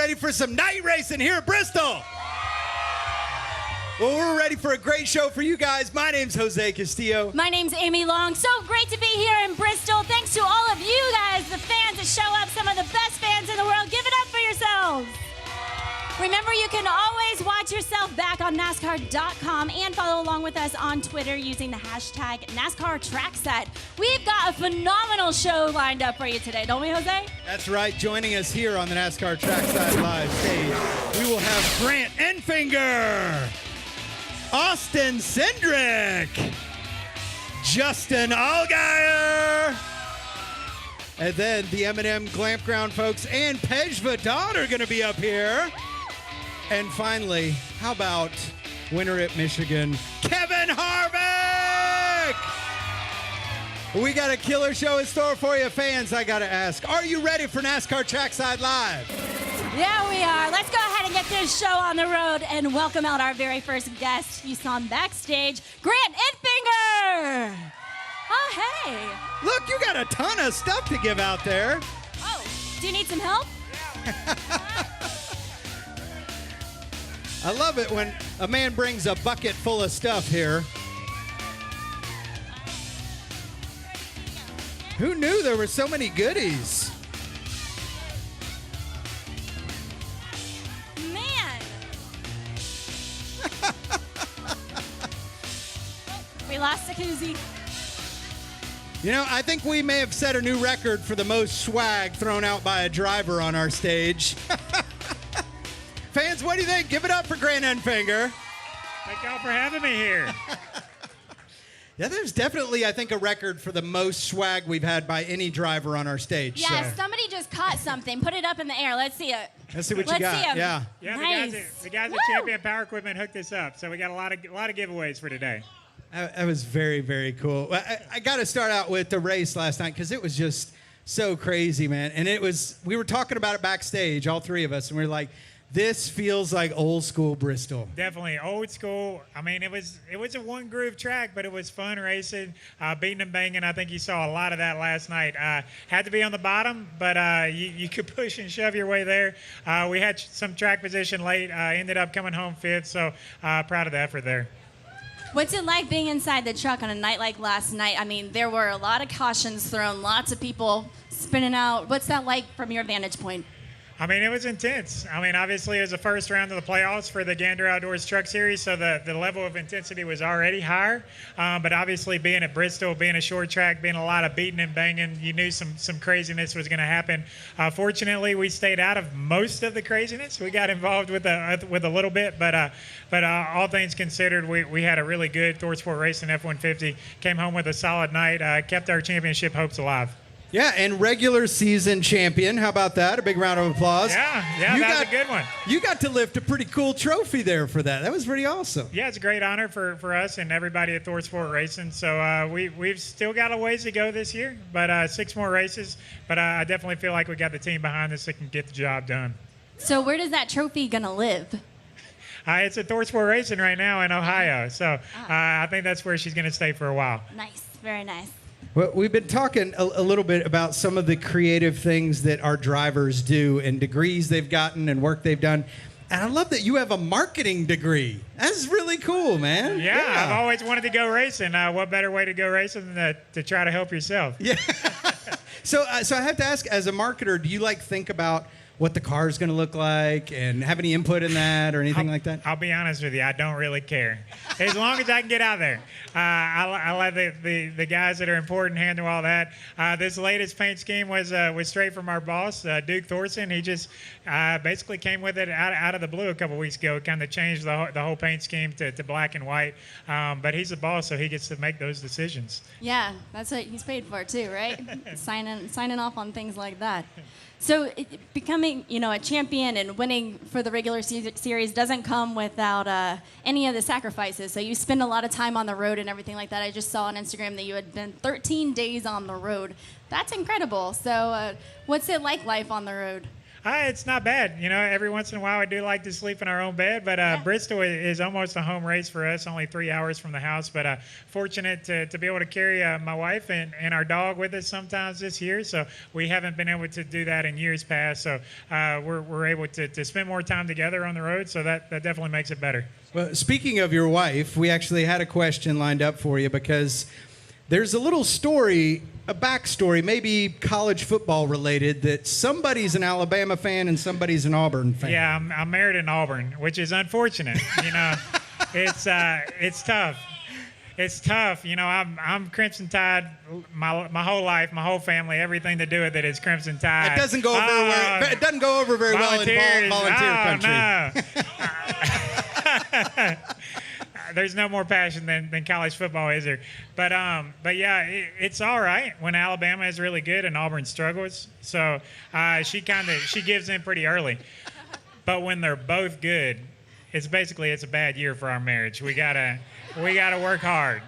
ready for some night racing here at Bristol? Well, we're ready for a great show for you guys. My name's Jose Castillo. My name's Amy Long. So great to be here in Bristol. Thanks to all of you guys, the fans that show up, some of the best fans in the world. Give it up for yourselves. Remember, you can always watch yourself back on NASCAR.com and follow along with us on Twitter using the hashtag NASCAR Trackside. We've got a phenomenal show lined up for you today, don't we, Jose? That's right. Joining us here on the NASCAR Trackside Live stage, we will have Grant Enfinger, Austin Cindric, Justin Allgaier, and then the M&M Glamp Ground folks and Pej Vadon are going to be up here. And finally, how about winner at Michigan, Kevin Harvick? We got a killer show in store for you, fans. I got to ask, are you ready for NASCAR Trackside Live? Yeah, we are. Let's go ahead and get this show on the road and welcome out our very first guest. You saw him backstage, Grant Enfinger. Oh, hey. Look, you got a ton of stuff to give out there. Oh, do you need some help? I love it when a man brings a bucket full of stuff here. Who knew there were so many goodies? Man. We lost a koozie. You know, I think we may have set a new record for the most swag thrown out by a driver on our stage. Fans, what do you think? Give it up for Grant Enfinger. Thank y'all for having me here. Yeah, there's definitely, I think, a record for the most swag we've had by any driver on our stage. Yeah, so. somebody just caught something. Put it up in the air. Let's see it. Let's see what you Let's got. see 'em. Yeah. Yeah, Nice. the guys at Champion Power Equipment hooked this up, so we got a lot of giveaways for today. That was very, very cool. I got to start out with the race last night because it was just so crazy, man. And we were talking about it backstage, all three of us, and we were like, this feels like old school Bristol. Definitely old school. I mean, it was a one groove track, but it was fun racing, beating and banging. I think you saw a lot of that last night. Had to be on the bottom, but you could push and shove your way there. We had some track position late, ended up coming home fifth, so proud of the effort there. What's it like being inside the truck on a night like last night? I mean, there were a lot of cautions thrown, lots of people spinning out. What's that like from your vantage point? I mean, it was intense. I mean, obviously, it was the first round of the playoffs for the Gander Outdoors Truck Series, so the level of intensity was already higher. But obviously, being at Bristol, being a short track, being a lot of beating and banging, you knew some craziness was going to happen. Fortunately, we stayed out of most of the craziness. We got involved with a little bit, but all things considered, we had a really good Thor Sport Racing F-150. Came home with a solid night, kept our championship hopes alive. Yeah, and regular season champion. How about that? A big round of applause. Yeah, that was a good one. You got to lift a pretty cool trophy there for that. That was pretty awesome. Yeah, it's a great honor for us and everybody at Thor Sport Racing. So we've still got a ways to go this year, but 6 more races. But I definitely feel like we got the team behind us that can get the job done. So where does that trophy gonna live? It's at Thor Sport Racing right now in Ohio. So I think that's where she's going to stay for a while. Nice, very nice. Well, we've been talking a little bit about some of the creative things that our drivers do and degrees they've gotten and work they've done. And I love that you have a marketing degree. That's really cool, man. Yeah. I've always wanted to go racing. What better way to go racing than to try to help yourself? Yeah. So I have to ask, as a marketer, do you think about what the car is going to look like and have any input in that or anything like that? I'll be honest with you. I don't really care. As long as I can get out there. I let the guys that are important handle all that. This latest paint scheme was straight from our boss, Duke Thorson. He just basically came with it out of the blue a couple weeks ago. Kind of changed the whole paint scheme to black and white. But he's the boss, so he gets to make those decisions. Yeah, that's what he's paid for too, right? signing off on things like that. So becoming, a champion and winning for the regular series doesn't come without any of the sacrifices. So you spend a lot of time on the road and everything like that. I just saw on Instagram that you had been 13 days on the road. That's incredible. So what's it like life on the road? It's not bad. You know, every once in a while I do like to sleep in our own bed, but Bristol is almost a home race for us, only 3 hours from the house. But fortunate to be able to carry my wife and our dog with us sometimes this year. So we haven't been able to do that in years past. So we're able to spend more time together on the road. So that definitely makes it better. Well, speaking of your wife, we actually had a question lined up for you because there's a little story, a backstory, maybe college football related, that somebody's an Alabama fan and somebody's an Auburn fan. Yeah, I'm married in Auburn, which is unfortunate. You know, it's tough. It's tough. You know, I'm Crimson Tide my whole life, my whole family, everything to do with it is Crimson Tide. It doesn't go over it doesn't go over very well in volunteer country. No. There's no more passion than college football, is there? But yeah, it's all right when Alabama is really good and Auburn struggles. So she gives in pretty early. But when they're both good, it's a bad year for our marriage. We gotta work hard.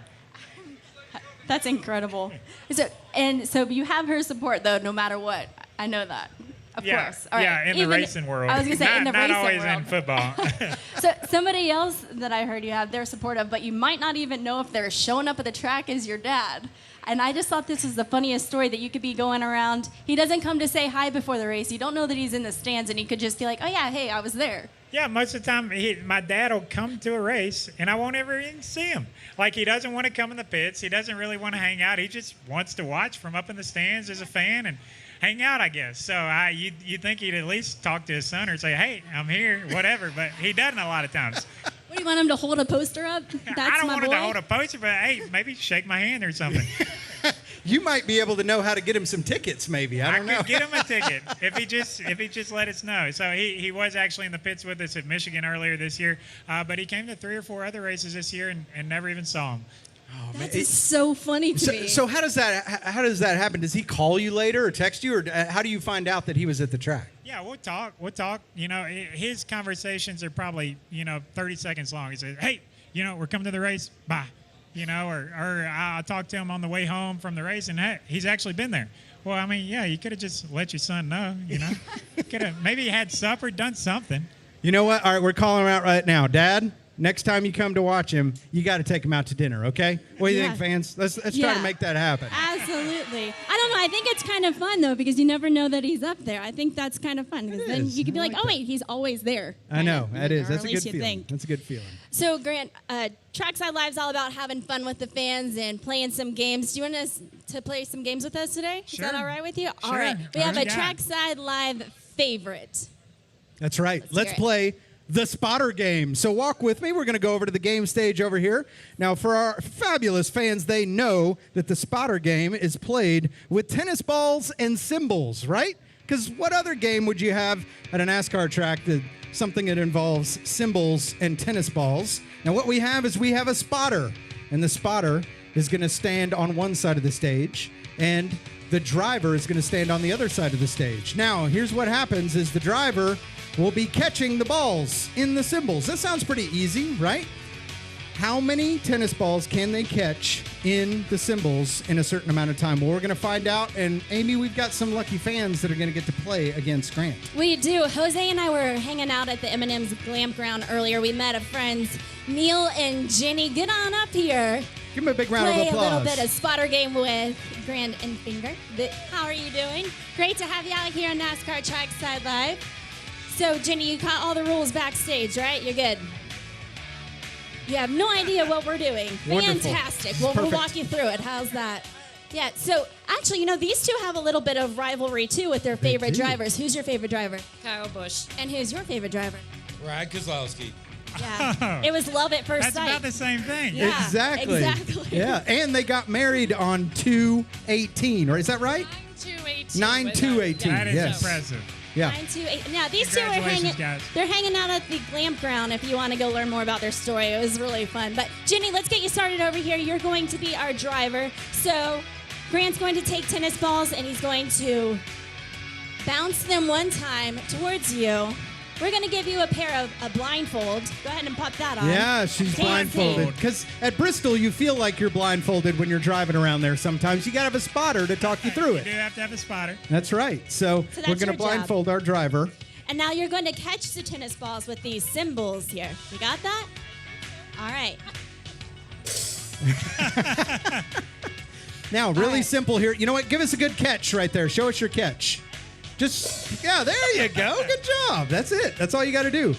That's incredible. So you have her support though, no matter what. I know that. Of course. All right. Yeah, in the racing world. I was going to say, in the racing world. Not always in football. So somebody else that I heard you have, they're supportive, but you might not even know if they're showing up at the track is your dad. And I just thought this was the funniest story that you could be going around. He doesn't come to say hi before the race. You don't know that he's in the stands, and he could just be like, oh, yeah, hey, I was there. Yeah, most of the time, my dad will come to a race, and I won't ever even see him. Like, he doesn't want to come in the pits. He doesn't really want to hang out. He just wants to watch from up in the stands as a fan and hang out, I guess. So you'd think he'd at least talk to his son or say, hey, I'm here, whatever. But he doesn't a lot of times. What, do you want him to hold a poster up? I don't want him to hold a poster, but hey, maybe shake my hand or something. You might be able to know how to get him some tickets, maybe. I don't know. I could get him a ticket if he just let us know. So he was actually in the pits with us at Michigan earlier this year, but he came to 3 or 4 other races this year and never even saw him. Oh, That's just so funny to me. So how does that happen? Does he call you later or text you, or how do you find out that he was at the track? Yeah, we'll talk. You know, his conversations are probably 30 seconds long. He says, hey, we're coming to the race. Bye. Or I'll talk to him on the way home from the race, and hey, he's actually been there. Well, I mean, yeah, you could have just let your son know. Could have maybe had supper, done something. You know what? All right, we're calling him out right now, Dad. Next time you come to watch him, you got to take him out to dinner, okay? What do you think, fans? Let's try to make that happen. Absolutely. I don't know. I think it's kind of fun, though, because you never know that he's up there. I think that's kind of fun, because then you can be like, oh, wait, he's always there. I know. That is. That's a good feeling. That's a good feeling. So, Grant, Trackside Live's all about having fun with the fans and playing some games. Do you want us to play some games with us today? Sure. Is that all right with you? Sure. All right. We have a Trackside Live favorite. That's right. Let's play the spotter game. So walk with me. We're going to go over to the game stage over here. Now, for our fabulous fans, they know that the spotter game is played with tennis balls and cymbals, right? Because what other game would you have at a NASCAR track something that involves cymbals and tennis balls? Now, what we have is a spotter, and the spotter is going to stand on one side of the stage, and the driver is going to stand on the other side of the stage. Now, here's what happens is the driver will be catching the balls in the cymbals. That sounds pretty easy, right? How many tennis balls can they catch in the cymbals in a certain amount of time? Well, we're going to find out. And, Amy, we've got some lucky fans that are going to get to play against Grant. We do. Jose and I were hanging out at the M&M's Glamp Ground earlier. We met a friends, Neil and Jenny. Get on up here. Give them a big round of applause. Play a little bit of spotter game with Grant Enfinger. How are you doing? Great to have you out here on NASCAR Trackside Live. So, Jenny, you caught all the rules backstage, right? You're good. You have no idea what we're doing. Wonderful. Fantastic. We'll walk you through it. How's that? Yeah, so actually, these two have a little bit of rivalry, too, with their favorite drivers. Who's your favorite driver? Kyle Busch. And who's your favorite driver? Ryan Kozlowski. Yeah. It was love at first sight. That's about the same thing. Yeah, exactly. Yeah, and they got married on 2/18, or is that right? 9/2/18. 9/2/18. That is yes. impressive. Yeah. 9/2/18. Now, these two are hanging. Guys. They're hanging out at the Glamp Ground. If you want to go learn more about their story, it was really fun. But Jenny, let's get you started over here. You're going to be our driver. So Grant's going to take tennis balls and he's going to bounce them one time towards you, we're going to give you a pair of a blindfold. Go ahead and pop that on. Yeah, she's Can't blindfolded. see. Because at Bristol, you feel like you're blindfolded when you're driving around there sometimes. You got to have a spotter to talk you through You do it. have to have a spotter. That's right. So So we're that's going to your job. blindfold our driver. And now you're going to catch the tennis balls with these symbols here. You got that? All right. Now, really right. simple here. You know what? Give us a good catch right there. Show us your catch. Just, yeah, there you go. Good job. That's it. That's all you got to do.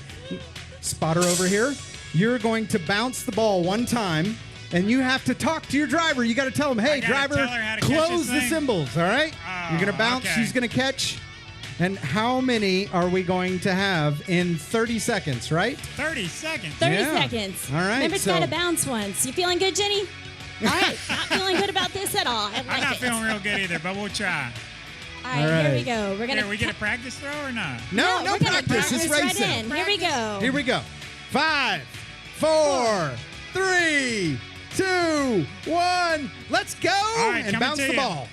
Spotter over here. You're going to bounce the ball one time, and you have to talk to your driver. You got to tell him, hey, I gotta driver, tell her how to catch close this the thing? symbols, all right? Oh, You're going to bounce. okay. She's going to catch. And how many are we going to have in 30 seconds, right? 30 seconds. 30 Yeah. seconds. All right, Remember, it's so- got to bounce once. You feeling good, Jenny? All right. Not feeling good about this at all. I like I'm not it. feeling real good either, but we'll try. All right, All here we right. go. We're going Here, we get a practice throw or not? No we're gonna practice. It's practice racing. right in. Here we go. Here we go. 5, 4, 3, 2, 1. Let's go. All right, and coming bounce to the you. ball.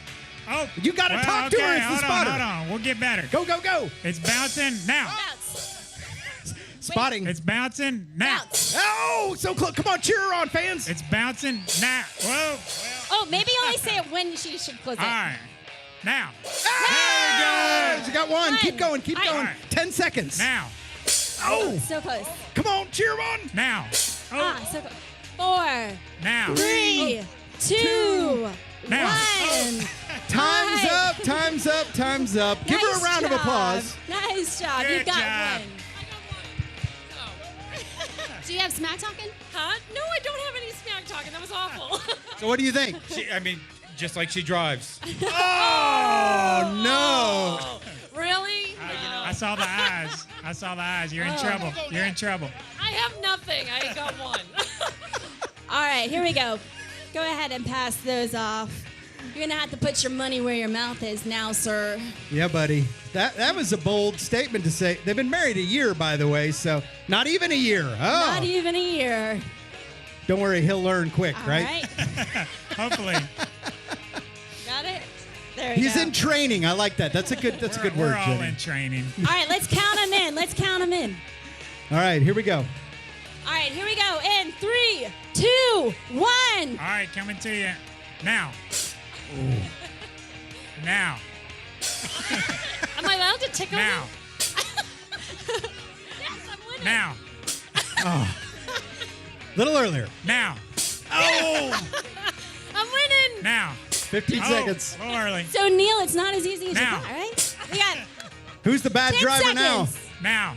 Oh, You gotta well, talk to her okay, as the hold spotter. on, hold on. We'll get better. Go, go, go. It's bouncing now. Bounce. Spotting. It's bouncing now. Bounce. Oh, so close. Come on, cheer her on, fans. It's bouncing now. Whoa. Well, Oh, maybe only say it when she should close it. all right. Now. Ah! You got one. One. Keep going. Keep All right. going. All right. 10 seconds. Now. Oh, So close. come on, cheer her on. Now. Oh, Ah, so close. 4, now. 3, 2, Now. 1. Time's All right. up. Time's up. Time's up. Give her a Nice round of job. applause. Nice job. You Good got job. one. Do you have smack talking? Huh? No, I don't have any smack talking. That was awful. So what do you think? Just like she drives. Oh, no. Really? I saw the eyes. I saw the eyes. You're in trouble. You're in trouble. I have nothing. I got one. All right, here we go. Go ahead and pass those off. You're going to have to put your money where your mouth is now, sir. Yeah, buddy. That was a bold statement to say. They've been married a year, by the way, so not even a year. Oh, Not even a year. don't worry, he'll learn quick, All right? Hopefully. Got it? There we He's go. in training. I like that. That's a good We're word, all Jenny. in training. All right, let's count them in. Let's count them in. All right, here we go. All right, here we go. In 3, 2, 1. All right, coming to you. Now. Now. Am I allowed to tickle Now. them? Yes, I'm winning. Now. Little earlier. Now. Oh, I'm winning. Now. 15 Oh, seconds. a little early. So, Neil, it's not as easy as you Now. thought, right? We got Who's the bad 10 driver seconds. now? Now.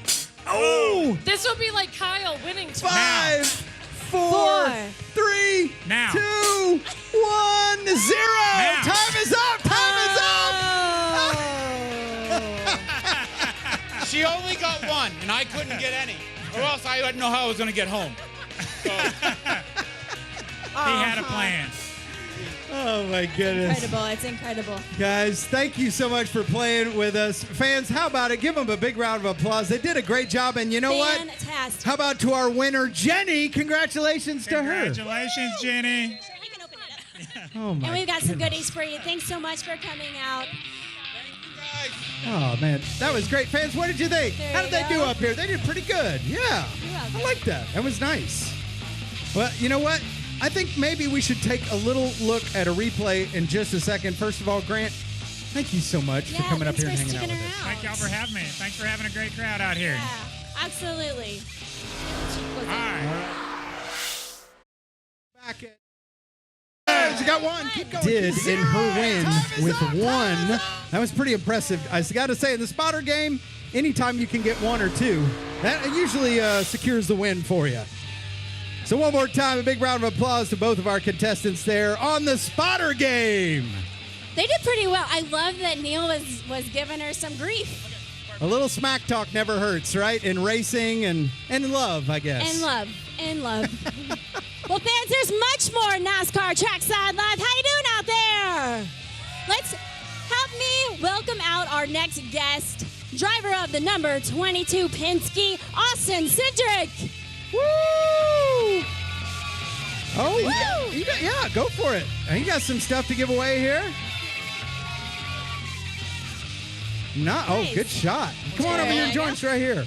Oh, This will be like Kyle winning tomorrow. 5, 4, Four. 3, Now. 2, 1, 0. Now. Time is up. Time is up. Oh. She only got one, and I couldn't get any. Or else I didn't know how I was going to get home. So, He had a plan. Oh, my goodness. Incredible. It's incredible. Guys, thank you so much for playing with us. Fans, how about it? Give them a big round of applause. They did a great job, and you know what? Fantastic. How about to our winner, Jenny? Congratulations to her. Congratulations, Jenny. You can open it up. Oh, my And we've got some goodness. goodies for you. Thanks so much for coming out. Oh, man. That was great. Fans, what did you think? There How you did they do go. up here? They did pretty good. Yeah. You're welcome. I like that. That was nice. Well, you know what? I think maybe we should take a little look at a replay in just a second. First of all, Grant, thank you so much for coming up here and thanks hanging for out with sticking us. around. Thank y'all for having me. Thanks for having a great crowd out here. Yeah, absolutely. All right. Back at. You got one. Keep going. Did in her win with one. That was pretty impressive. I got to say, in the spotter game, anytime you can get one or two, that usually secures the win for you. So one more time, a big round of applause to both of our contestants there on the spotter game. They did pretty well. I love that Neil was giving her some grief. A little smack talk never hurts, right? In racing and in love, I guess. And love. And love. Well, fans, there's much more NASCAR Trackside Live. How you doing out there? Let's help me welcome out our next guest, driver of the number 22 Penske, Austin Cindric. Woo! Oh, Woo! yeah, go for it. You got some stuff to give away here. Oh, Nice. good shot. Come on over here and join us right here.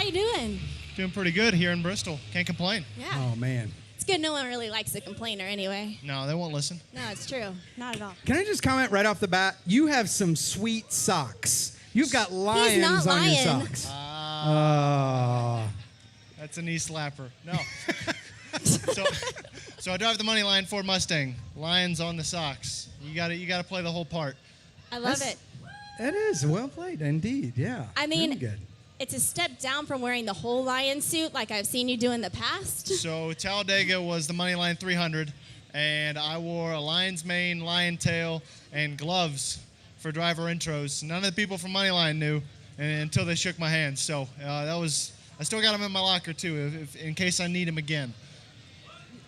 you doing? Doing pretty good here in Bristol. Can't complain. Yeah. Oh, man. It's good no one really likes a complainer anyway. No, they won't listen. No, it's true. Not at all. Can I just comment right off the bat? You have some sweet socks. You've got lions not on your lying. socks. Oh. That's a knee slapper. No. so I drive the Moneyline Ford Mustang. Lions on the socks. You gotta play the whole part. I love That's- it. That is well played, indeed. Yeah. I mean, really good. it's a step down from wearing the whole lion suit like I've seen you do in the past. So Talladega was the Moneyline 300, and I wore a lion's mane, lion tail, and gloves for driver intros. None of the people from Moneyline knew until they shook my hand. So I still got them in my locker too, in case I need them again.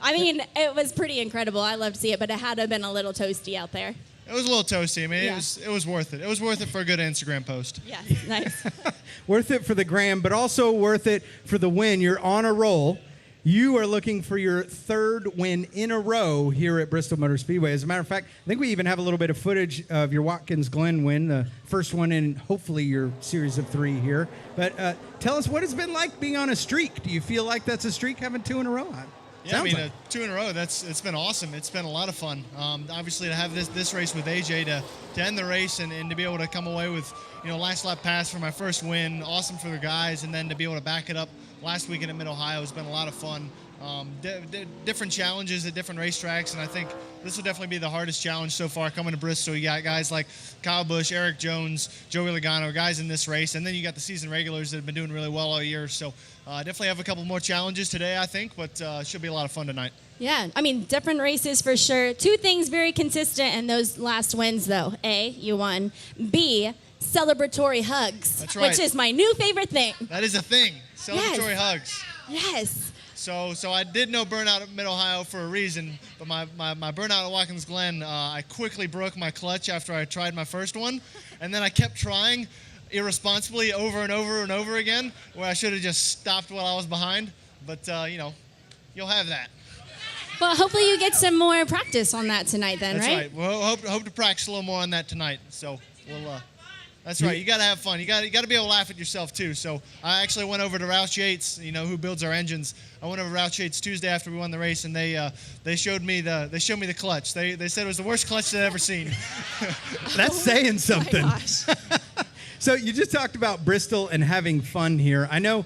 I mean, it was pretty incredible. I loved to see it, but it had to have been a little toasty out there. It was a little toasty. I mean, Yeah. it was worth it. It was worth it for a good Instagram post. Yeah, nice. Worth it for the gram, but also worth it for the win. You're on a roll. You are looking for your third win in a row here at Bristol Motor Speedway. As a matter of fact, I think we even have a little bit of footage of your Watkins Glen win, the first one in hopefully your series of 3 here. But tell us what it's been like being on a streak. Do you feel like that's a streak, having 2 in a row? Yeah, I mean, like. 2 in a row. It's been awesome. It's been a lot of fun. Obviously, to have this race with AJ to end the race and to be able to come away with last lap pass for my first win, awesome for the guys, and then to be able to back it up last weekend at Mid Ohio has been a lot of fun. Different challenges at different racetracks, and I think this will definitely be the hardest challenge so far coming to Bristol. You got guys like Kyle Busch, Eric Jones, Joey Logano, guys in this race, and then you got the season regulars that have been doing really well all year. So definitely have a couple more challenges today, I think, but should be a lot of fun tonight. Yeah, I mean, different races for sure. 2 things very consistent in those last wins, though. A, you won. B, celebratory hugs. That's right. Which is my new favorite thing. That is a thing. Celebratory hugs. Yes. So I did know burnout at Mid Ohio for a reason, but my burnout at Watkins Glen, I quickly broke my clutch after I tried my first one, and then I kept trying irresponsibly over and over and over again, where I should have just stopped while I was behind. But you'll have that. Well, hopefully you get some more practice on that tonight then, That's right? right. We'll hope to practice a little more on that tonight. So we'll. That's right. You got to have fun. You got to be able to laugh at yourself too. So I actually went over to Roush Yates, who builds our engines. I went over to Roush Yates Tuesday after we won the race, and they showed me the clutch. They said it was the worst clutch they'd ever seen. That's saying something. Oh my gosh. So you just talked about Bristol and having fun here. I know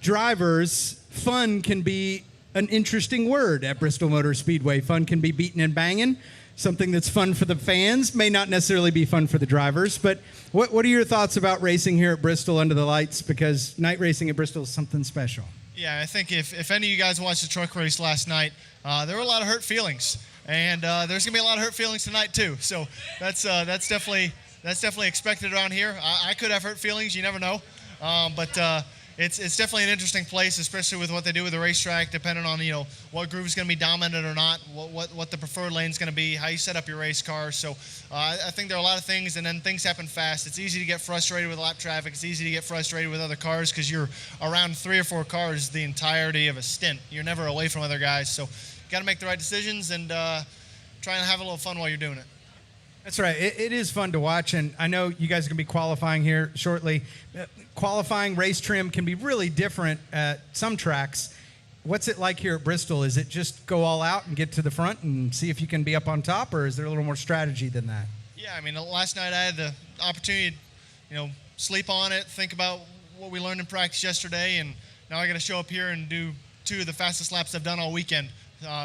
drivers, fun can be an interesting word at Bristol Motor Speedway. Fun can be beating and banging. Something that's fun for the fans may not necessarily be fun for the drivers. But what are your thoughts about racing here at Bristol under the lights? Because night racing at Bristol is something special. Yeah, I think if any of you guys watched the truck race last night, there were a lot of hurt feelings, and there's gonna be a lot of hurt feelings tonight too. So that's definitely expected around here. I could have hurt feelings, you never know, but it's definitely an interesting place, especially with what they do with the racetrack, depending on what groove is going to be dominant or not, what the preferred lane is going to be, how you set up your race car. So I think there are a lot of things, and then things happen fast. It's easy to get frustrated with lap traffic. It's easy to get frustrated with other cars because you're around 3 or 4 cars the entirety of a stint. You're never away from other guys. So you got to make the right decisions and try and have a little fun while you're doing it. That's right. It is fun to watch, and I know you guys are going to be qualifying here shortly. Qualifying race trim can be really different at some tracks. What's it like here at Bristol? Is it just go all out and get to the front and see if you can be up on top, or is there a little more strategy than that? Yeah, I mean, last night I had the opportunity to, sleep on it, think about what we learned in practice yesterday, and now I got to show up here and do 2 of the fastest laps I've done all weekend.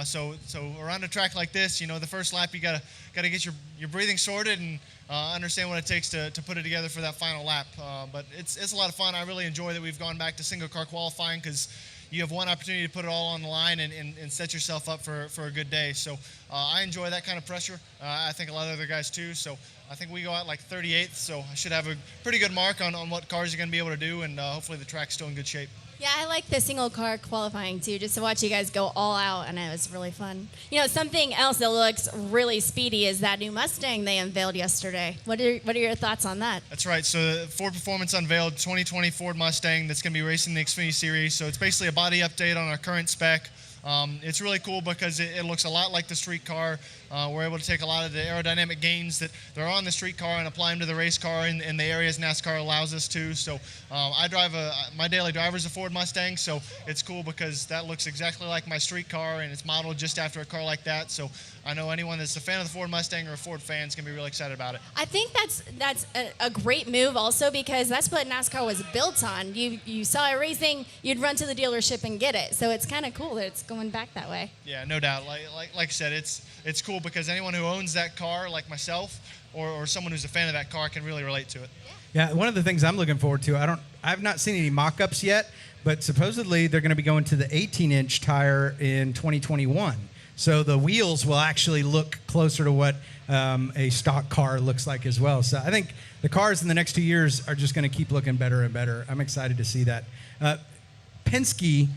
So around a track like this, the first lap you gotta get your breathing sorted and understand what it takes to put it together for that final lap. But it's a lot of fun. I really enjoy that we've gone back to single car qualifying because you have one opportunity to put it all on the line and set yourself up for a good day. So I enjoy that kind of pressure. I think a lot of other guys too. So I think we go out like 38th. So I should have a pretty good mark on what cars you're going to be able to do, and hopefully the track's still in good shape. Yeah, I like the single car qualifying too, just to watch you guys go all out, and it was really fun. Something else that looks really speedy is that new Mustang they unveiled yesterday. What are your thoughts on that? That's right. So Ford Performance unveiled 2020 Ford Mustang that's going to be racing the Xfinity Series. So it's basically a body update on our current spec. it's really cool because it looks a lot like the street car. We're able to take a lot of the aerodynamic gains that are on the street car and apply them to the race car in the areas NASCAR allows us to. So I drive my daily driver is a Ford Mustang, so it's cool because that looks exactly like my street car, and it's modeled just after a car like that. So I know anyone that's a fan of the Ford Mustang or a Ford fan is going to be really excited about it. I think that's a great move also, because that's what NASCAR was built on. You saw it racing, you'd run to the dealership and get it. So it's kind of cool that it's going back that way. Yeah, no doubt. Like I said, it's cool because anyone who owns that car, like myself, or someone who's a fan of that car, can really relate to it. Yeah, one of the things I'm looking forward to, I've not seen any mock-ups yet, but supposedly they're going to be going to the 18-inch tire in 2021. So the wheels will actually look closer to what a stock car looks like as well. So I think the cars in the next 2 years are just going to keep looking better and better. I'm excited to see that. Penske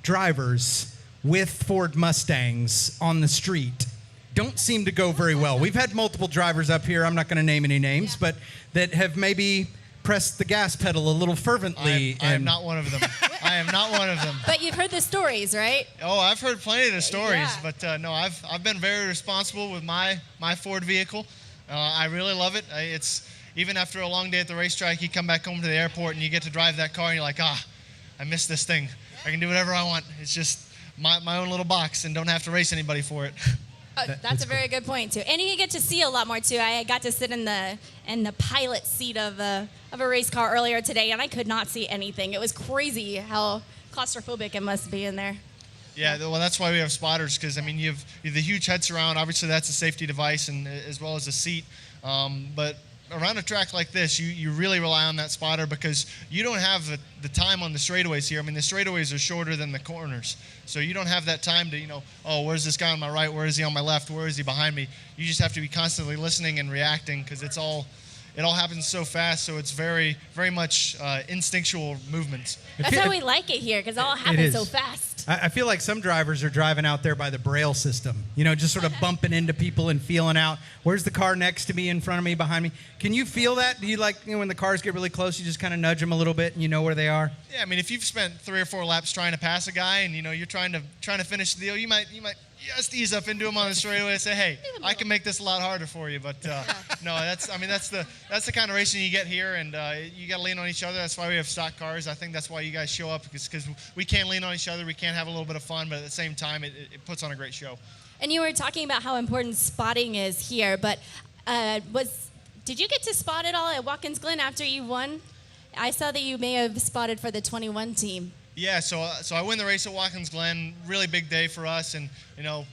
drivers with Ford Mustangs on the street don't seem to go very well. We've had multiple drivers up here, I'm not going to name any names, but that have maybe pressed the gas pedal a little fervently. I am not one of them. I am not one of them. But you've heard the stories, right? Oh, I've heard plenty of the stories, Yeah. but no, I've been very responsible with my Ford vehicle. I really love it. It's even after a long day at the racetrack, you come back home to the airport and you get to drive that car and you're like, I miss this thing. I can do whatever I want. It's just my own little box and don't have to race anybody for it. That's a very good point too, and you get to see a lot more too. I got to sit in the pilot seat of a race car earlier today, and I could not see anything. It was crazy how claustrophobic it must be in there. Yeah, well, that's why we have spotters, because I mean you have the huge head surround. Obviously, that's a safety device, and as well as a seat. But around a track like this, you really rely on that spotter because you don't have the time on the straightaways here. I mean, the straightaways are shorter than the corners. So you don't have that time to, where's this guy on my right? Where is he on my left? Where is he behind me? You just have to be constantly listening and reacting because it all happens so fast. So it's very, very much instinctual movements. That's how we like it here, because it all happens so fast. I feel like some drivers are driving out there by the Braille system, just sort of bumping into people and feeling out, where's the car next to me, in front of me, behind me? Can you feel that? Do you when the cars get really close, you just kind of nudge them a little bit and you know where they are? Yeah, I mean, if you've spent 3 or 4 laps trying to pass a guy and, you're trying to finish the deal, you might just ease up into him on the straightaway and say, hey, I can make this a lot harder for you. But no, that's the kind of racing you get here, and you got to lean on each other. That's why we have stock cars. I think that's why you guys show up, because we can lean on each other. We can have a little bit of fun, but at the same time, it puts on a great show. And you were talking about how important spotting is here, but did you get to spot it all at Watkins Glen after you won? I saw that you may have spotted for the 21 team. Yeah, so I win the race at Watkins Glen. Really big day for us, and on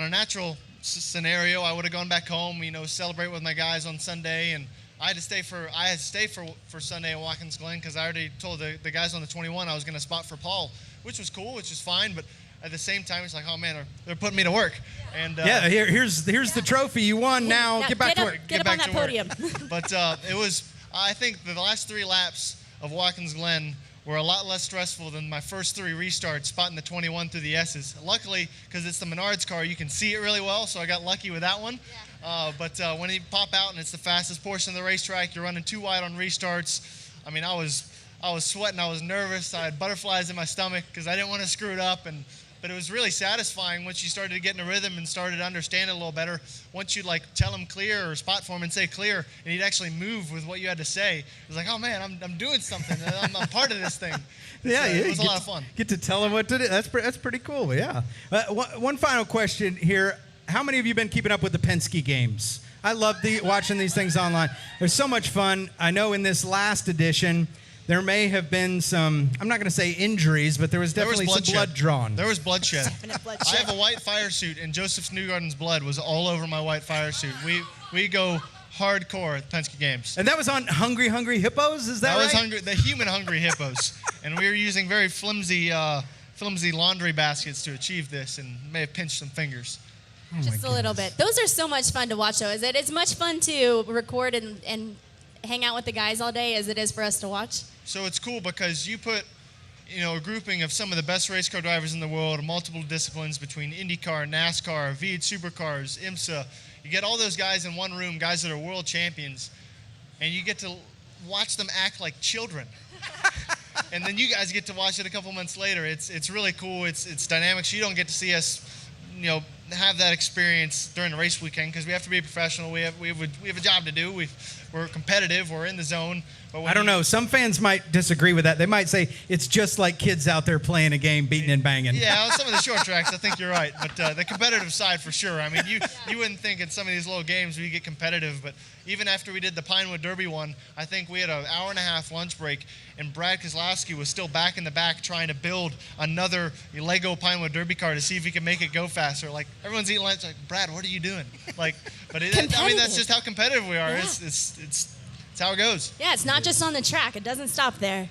a natural scenario, I would have gone back home, celebrate with my guys on Sunday, and I had to stay for Sunday at Watkins Glen because I already told the guys on the 21 I was going to spot for Paul, which was cool, which is fine, but at the same time, it's like, oh man, they're putting me to work. And here's the trophy you won. Now get back to work. Get up on that podium. But it was, I think, the last 3 laps of Watkins Glen were a lot less stressful than my first 3 restarts spotting the 21 through the S's. Luckily, because it's the Menards car, you can see it really well, so I got lucky with that one. Yeah. But when you pop out and it's the fastest portion of the racetrack, you're running too wide on restarts. I mean, I was sweating, I was nervous, I had butterflies in my stomach because I didn't want to screw it up. But it was really satisfying once you started to get in a rhythm and started to understand it a little better. Once you'd tell him clear or spot for him and say clear, and he'd actually move with what you had to say. It was like, oh man, I'm doing something. I'm part of this thing. It was a lot of fun. Get to tell him what to do. That's pretty cool. Yeah. One final question here. How many of you been keeping up with the Penske games? I love watching these things online. They're so much fun. I know in this last edition, there may have been some, I'm not going to say injuries, but there was definitely some blood drawn. There was bloodshed. Definite bloodshed. I have a white fire suit, and Joseph Newgarden's blood was all over my white fire suit. We go hardcore at the Penske games. And that was on Hungry Hippos, is that right? That was the human Hungry Hippos. And we were using very flimsy laundry baskets to achieve this, and may have pinched some fingers. Just a little bit. Those are so much fun to watch, though. Is it as much fun to record and hang out with the guys all day as it is for us to watch? So it's cool because you put, a grouping of some of the best race car drivers in the world, multiple disciplines between IndyCar, NASCAR, V8 Supercars, IMSA. You get all those guys in one room, guys that are world champions, and you get to watch them act like children. and then you guys get to watch it a couple months later. It's really cool. It's dynamic. So you don't get to see us, have that experience during the race weekend because we have to be professional. We have a job to do. We're competitive. We're in the zone. But I don't know. Some fans might disagree with that. They might say it's just like kids out there playing a game, beating and banging. Yeah, on some of the short tracks, I think you're right. But the competitive side, for sure. I mean, you wouldn't think in some of these little games we get competitive. But even after we did the Pinewood Derby one, I think we had an hour-and-a-half lunch break, and Brad Kozlowski was still back in the back trying to build another Lego Pinewood Derby car to see if he could make it go faster. Like, everyone's eating lunch, like, Brad, what are you doing? Like, but that's just how competitive we are. Yeah. It's how it goes. Yeah, it's not just on the track. It doesn't stop there.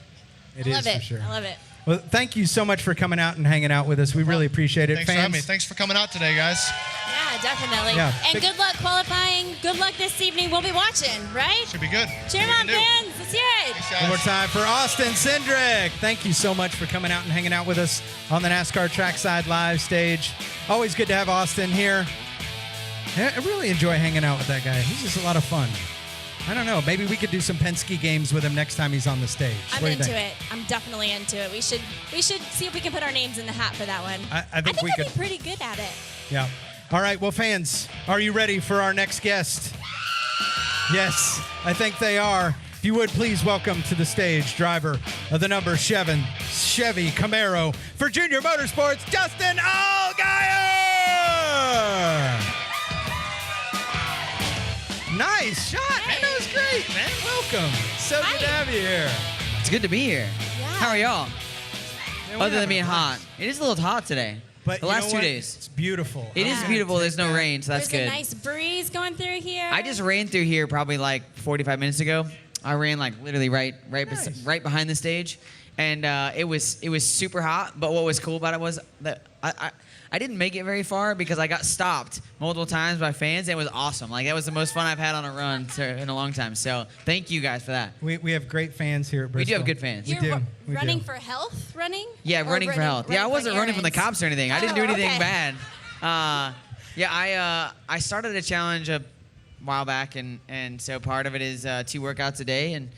It I is love it. for sure. I love it. Well, thank you so much for coming out and hanging out with us. We really appreciate it. Thanks for having me. Thanks for coming out today, guys. Yeah, definitely. Yeah. And good luck qualifying. Good luck this evening. We'll be watching, right? Should be good. Cheer him on, fans. Let's hear it. Thanks, guys. One more time for Austin Cindric. Thank you so much for coming out and hanging out with us on the NASCAR Trackside Live stage. Always good to have Austin here. I really enjoy hanging out with that guy. He's just a lot of fun. I don't know. Maybe we could do some Penske games with him next time he's on the stage. I'm What do you into think? it. I'm definitely into it. We should see if we can put our names in the hat for that one. I think we I'd could. be pretty good at it. Yeah. All right. Well, fans, are you ready for our next guest? Yes, I think they are. If you would, please welcome to the stage driver of the number 7 Chevy Camaro for Junior Motorsports, Justin Allgaier. Nice shot, man. That was great, man. Welcome. So good to have you here. It's good to be here. Yeah. How are y'all? Man, we're Other than having being a hot. blast. It is a little hot today. But the you know last 2 what? days. It's beautiful. It is Yeah. beautiful. There's no rain, so that's There's good. a nice breeze going through here. I just ran through here probably like 45 minutes ago. I ran like literally right behind the stage, and it was super hot. But what was cool about it was that I didn't make it very far because I got stopped multiple times by fans. It was awesome. Like, that was the most fun I've had on a run in a long time. So thank you guys for that. We have great fans here at We Bristol. do have good fans. We You're do. We running do. for health, running? Yeah, Or running for health. Yeah, I wasn't running from the errands? cops or anything. I didn't do Oh, anything okay. bad. I started a challenge a while back, and so part of it is 2 workouts a day, and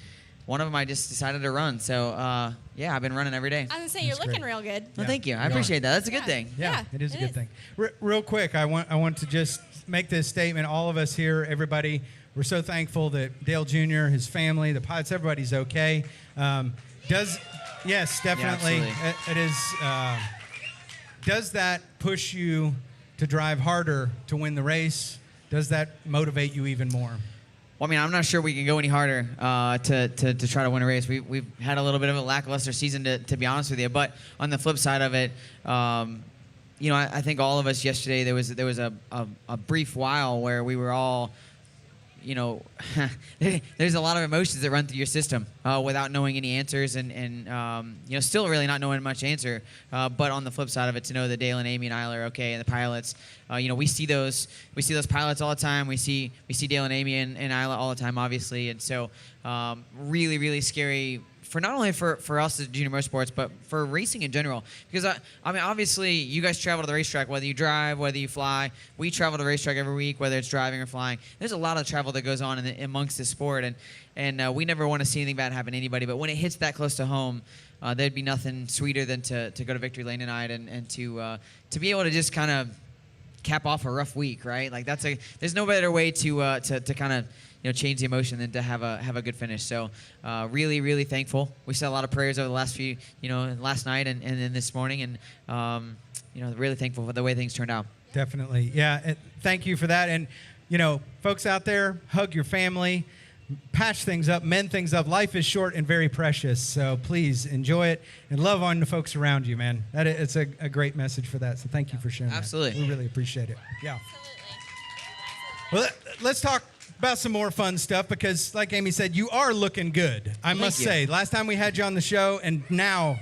one of them I just decided to run. So yeah, I've been running every day. I was going to say, you're That's looking great. real good. Well, Yeah. thank you. I Yeah. appreciate that. That's a good Yeah. thing. Yeah, it is a it good is. thing. Real quick, I want to just make this statement. All of us here, everybody, we're so thankful that Dale Jr., his family, the pilots, everybody's okay. Yes, definitely. absolutely. It is. Does that push you to drive harder to win the race? Does that motivate you even more? Well, I mean, I'm not sure we can go any harder to try to win a race. We've had a little bit of a lackluster season, to be honest with you. But on the flip side of it, I think all of us yesterday, there was a brief while where we were all, there's a lot of emotions that run through your system without knowing any answers and still really not knowing much answer. But on the flip side of it, to know that Dale and Amy and Isla are okay, and the pilots, we see those pilots all the time. We see Dale and Amy and Isla all the time, obviously, and so really, really scary. For not only for us as Junior Motorsports, but for racing in general. Because, I mean, obviously, you guys travel to the racetrack, whether you drive, whether you fly. We travel to the racetrack every week, whether it's driving or flying. There's a lot of travel that goes on amongst the sport, and we never want to see anything bad happen to anybody. But when it hits that close to home, there'd be nothing sweeter than to go to Victory Lane tonight and to be able to just kind of cap off a rough week, right? Like, there's no better way to kind of change the emotion than to have a good finish. So really, really thankful. We said a lot of prayers over the last few, last night and then this morning, and really thankful for the way things turned out. Definitely, yeah. And thank you for that. And folks out there, hug your family, patch things up, mend things up. Life is short and very precious, so please enjoy it and love on the folks around you, man. It's a great message for that. So thank you for sharing. Absolutely. That. We really appreciate it. Yeah. Well, let's talk about some more fun stuff because, like Amy said, you are looking good. I must you. say, last time we had you on the show, and now,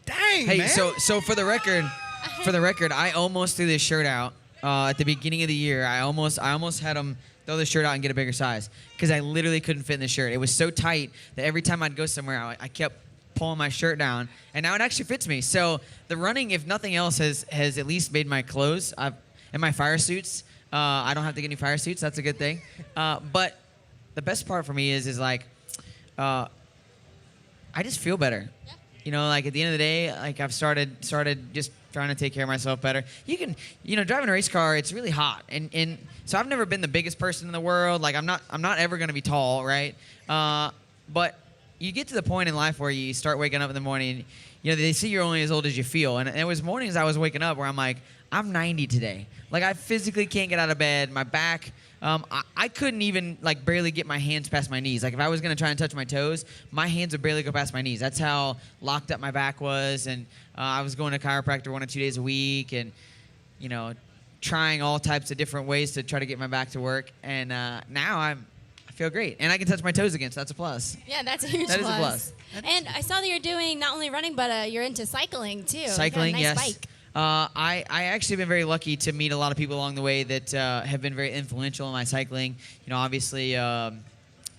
dang, Hey, man. so for the record, I almost threw this shirt out at the beginning of the year. I almost had them throw the shirt out and get a bigger size because I literally couldn't fit in the shirt. It was so tight that every time I'd go somewhere, I kept pulling my shirt down, and now it actually fits me. So the running, if nothing else, has at least made my clothes and my fire suits. I don't have to get new fire suits. That's a good thing. But the best part for me is like, I just feel better. You know, like at the end of the day, like I've started just trying to take care of myself better. You can, driving a race car, it's really hot, and so I've never been the biggest person in the world. Like I'm not ever gonna be tall, right? But you get to the point in life where you start waking up in the morning. They see you're only as old as you feel, and it was mornings I was waking up where I'm like, I'm 90 today. Like I physically can't get out of bed. My back. I couldn't even barely get my hands past my knees. Like if I was gonna try and touch my toes, my hands would barely go past my knees. That's how locked up my back was. And I was going to chiropractor 1 or 2 days a week, and trying all types of different ways to try to get my back to work. And now I feel great, and I can touch my toes again. So that's a plus. Yeah, that's a huge plus. That is a plus. And I saw that you're doing not only running, but you're into cycling too. Cycling, you got a nice yes. bike. I actually have been very lucky to meet a lot of people along the way that have been very influential in my cycling. Obviously,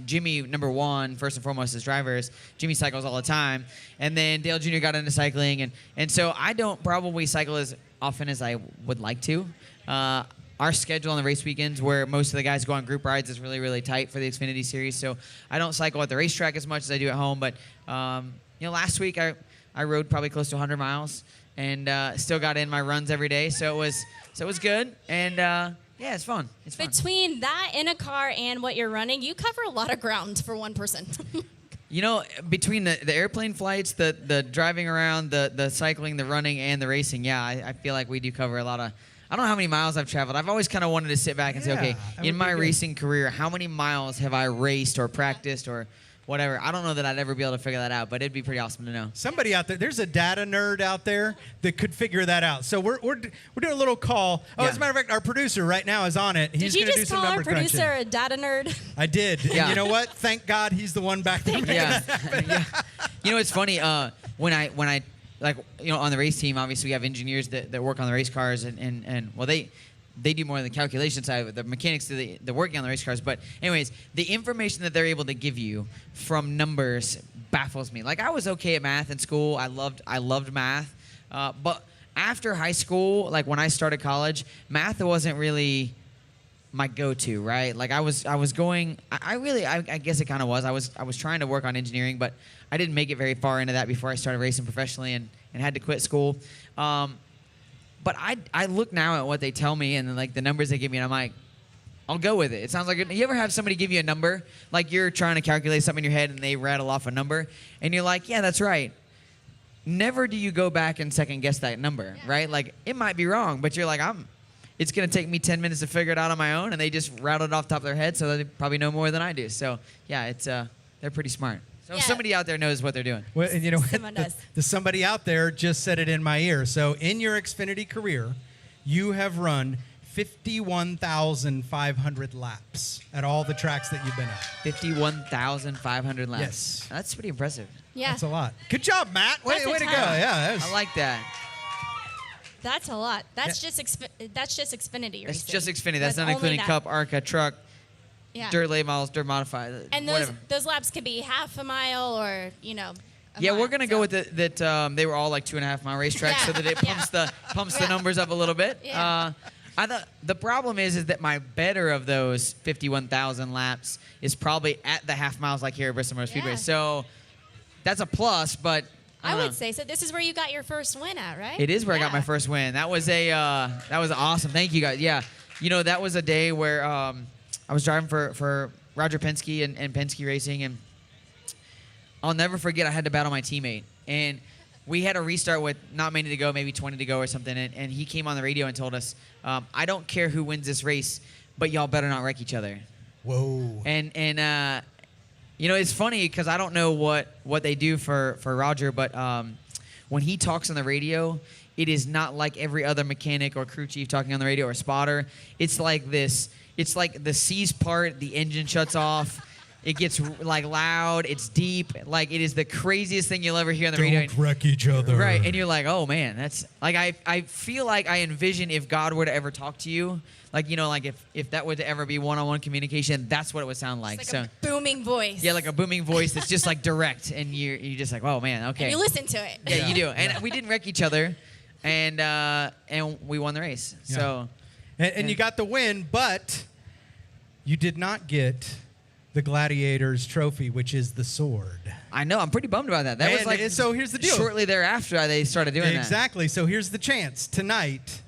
Jimmy, number one, first and foremost, as drivers, Jimmy cycles all the time. And then Dale Jr. got into cycling. And so I don't probably cycle as often as I would like to. Our schedule on the race weekends, where most of the guys go on group rides, is really, really tight for the Xfinity Series. So I don't cycle at the racetrack as much as I do at home. But, last week I rode probably close to 100 miles. And still got in my runs every day, so it was good, and yeah, it's fun. It's fun. Between that in a car and what you're running, you cover a lot of ground for one person. Between the airplane flights, the driving around, the cycling, the running, and the racing, yeah, I feel like we do cover a lot of. I don't know how many miles I've traveled. I've always kind of wanted to sit back and say, okay, in my racing career, how many miles have I raced or practiced or whatever? I don't know that I'd ever be able to figure that out, but it'd be pretty awesome to know. Somebody out there, there's a data nerd out there that could figure that out. So we're doing a little call. Oh, as a matter of fact, our producer right now is on it. He's Did you going to do just some call number our producer crunching. a data nerd? I did. Yeah. And you know what? Thank God he's the one back there making that happen. Yeah. It's funny. When I on the race team, obviously we have engineers that work on the race cars, and they do more of the calculation side. The mechanics do the working on the race cars. But anyways, the information that they're able to give you from numbers baffles me. Like I was okay at math in school. I loved math. But after high school, like when I started college, math wasn't really my go-to, right? Like I was going. I guess it kind of was. I was trying to work on engineering, but I didn't make it very far into that before I started racing professionally and had to quit school. But I look now at what they tell me and the numbers they give me, and I'm like, I'll go with it. It sounds like you ever have somebody give you a number, like you're trying to calculate something in your head and they rattle off a number, and you're like, yeah, that's right. Never do you go back and second guess that number, right? Like it might be wrong, but you're like, it's gonna take me 10 minutes to figure it out on my own, and they just rattled it off the top of their head, so they probably know more than I do. So yeah, they're pretty smart. So if somebody out there knows what they're doing. Well, and you know Someone what? does. The somebody out there just said it in my ear. So in your Xfinity career, you have run 51,500 laps at all the tracks that you've been at. 51,500 laps. Yes. That's pretty impressive. Yeah. That's a lot. Good job, Matt. Way That's a to go. ton. Yeah. That was, I like that. That's a lot. That's just Xfinity racing. It's just Xfinity. That's not only including that. Cup, ARCA, truck, Yeah. dirt late models, dirt modified, And whatever. those laps could be half a mile or a Yeah, mile, we're gonna go with that. They were all like 2.5 mile racetracks, Yeah. so that it pumps the numbers up a little bit. Yeah. I thought the problem is that my better of those 51,000 laps is probably at the half miles like here at Bristol Motor Speedway. Yeah. So that's a plus, but I would say so. This is where you got your first win at, right? it is where I got my first win. That was awesome. Thank you guys. Yeah, that was a day where I was driving for Roger Penske and Penske Racing, and I'll never forget I had to battle my teammate, and we had a restart with not many to go, maybe 20 to go or something, and he came on the radio and told us, I don't care who wins this race, but y'all better not wreck each other. whoa. And it's funny because I don't know what they do for Roger, but when he talks on the radio, it is not like every other mechanic or crew chief talking on the radio or spotter. It's like this. It's like the C's part, the engine shuts off. It gets loud. It's deep. Like it is the craziest thing you'll ever hear on the radio. Don't wreck each other. Right, and you're like, oh man, that's like I feel like I envision if God were to ever talk to you, if that were to ever be one-on-one communication, that's what it would sound like. It's like a booming voice. Yeah, like a booming voice that's just like direct, and you're just like, oh man, okay. And you listen to it. Yeah, you do. And we didn't wreck each other, and we won the race. Yeah. So, And you got the win, but you did not get the Gladiators trophy, which is the sword. I know. I'm pretty bummed about that. That was like so here's the deal. Shortly thereafter, they started doing that. Exactly. So here's the chance. Tonight,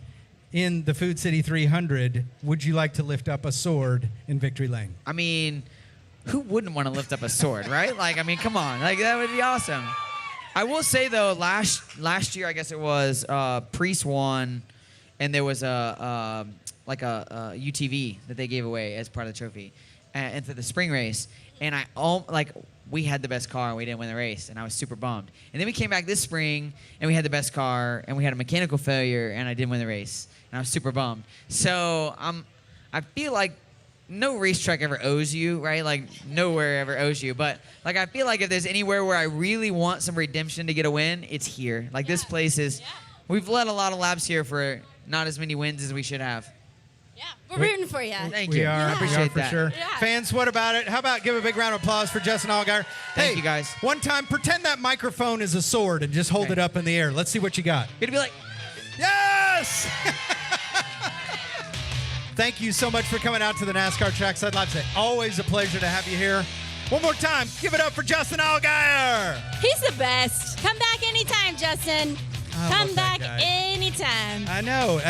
in the Food City 300, would you like to lift up a sword in Victory Lane? I mean, who wouldn't want to lift up a sword, right? Like, I mean, come on. Like, that would be awesome. I will say, though, last year, I guess it was, Priest won, and there was a UTV that they gave away as part of the trophy and for the spring race. And we had the best car and we didn't win the race, and I was super bummed. And then we came back this spring and we had the best car and we had a mechanical failure and I didn't win the race, and I was super bummed. So I feel like no racetrack ever owes you, right? Like nowhere ever owes you. But like I feel like if there's anywhere where I really want some redemption to get a win, it's here. Like this place is. We've led a lot of laps here for not as many wins as we should have. Yeah, we're rooting for you. Thank you. I appreciate that. For sure. Yeah. Fans, what about it? How about give a big round of applause for Justin Allgaier? Thank you, guys. One time, pretend that microphone is a sword and just hold it up in the air. Let's see what you got. You're gonna be like, Yes! Thank you so much for coming out to the NASCAR Trackside Live today. Always a pleasure to have you here. One more time, give it up for Justin Allgaier. He's the best. Come back anytime, Justin. Come love that back guy. anytime. I know.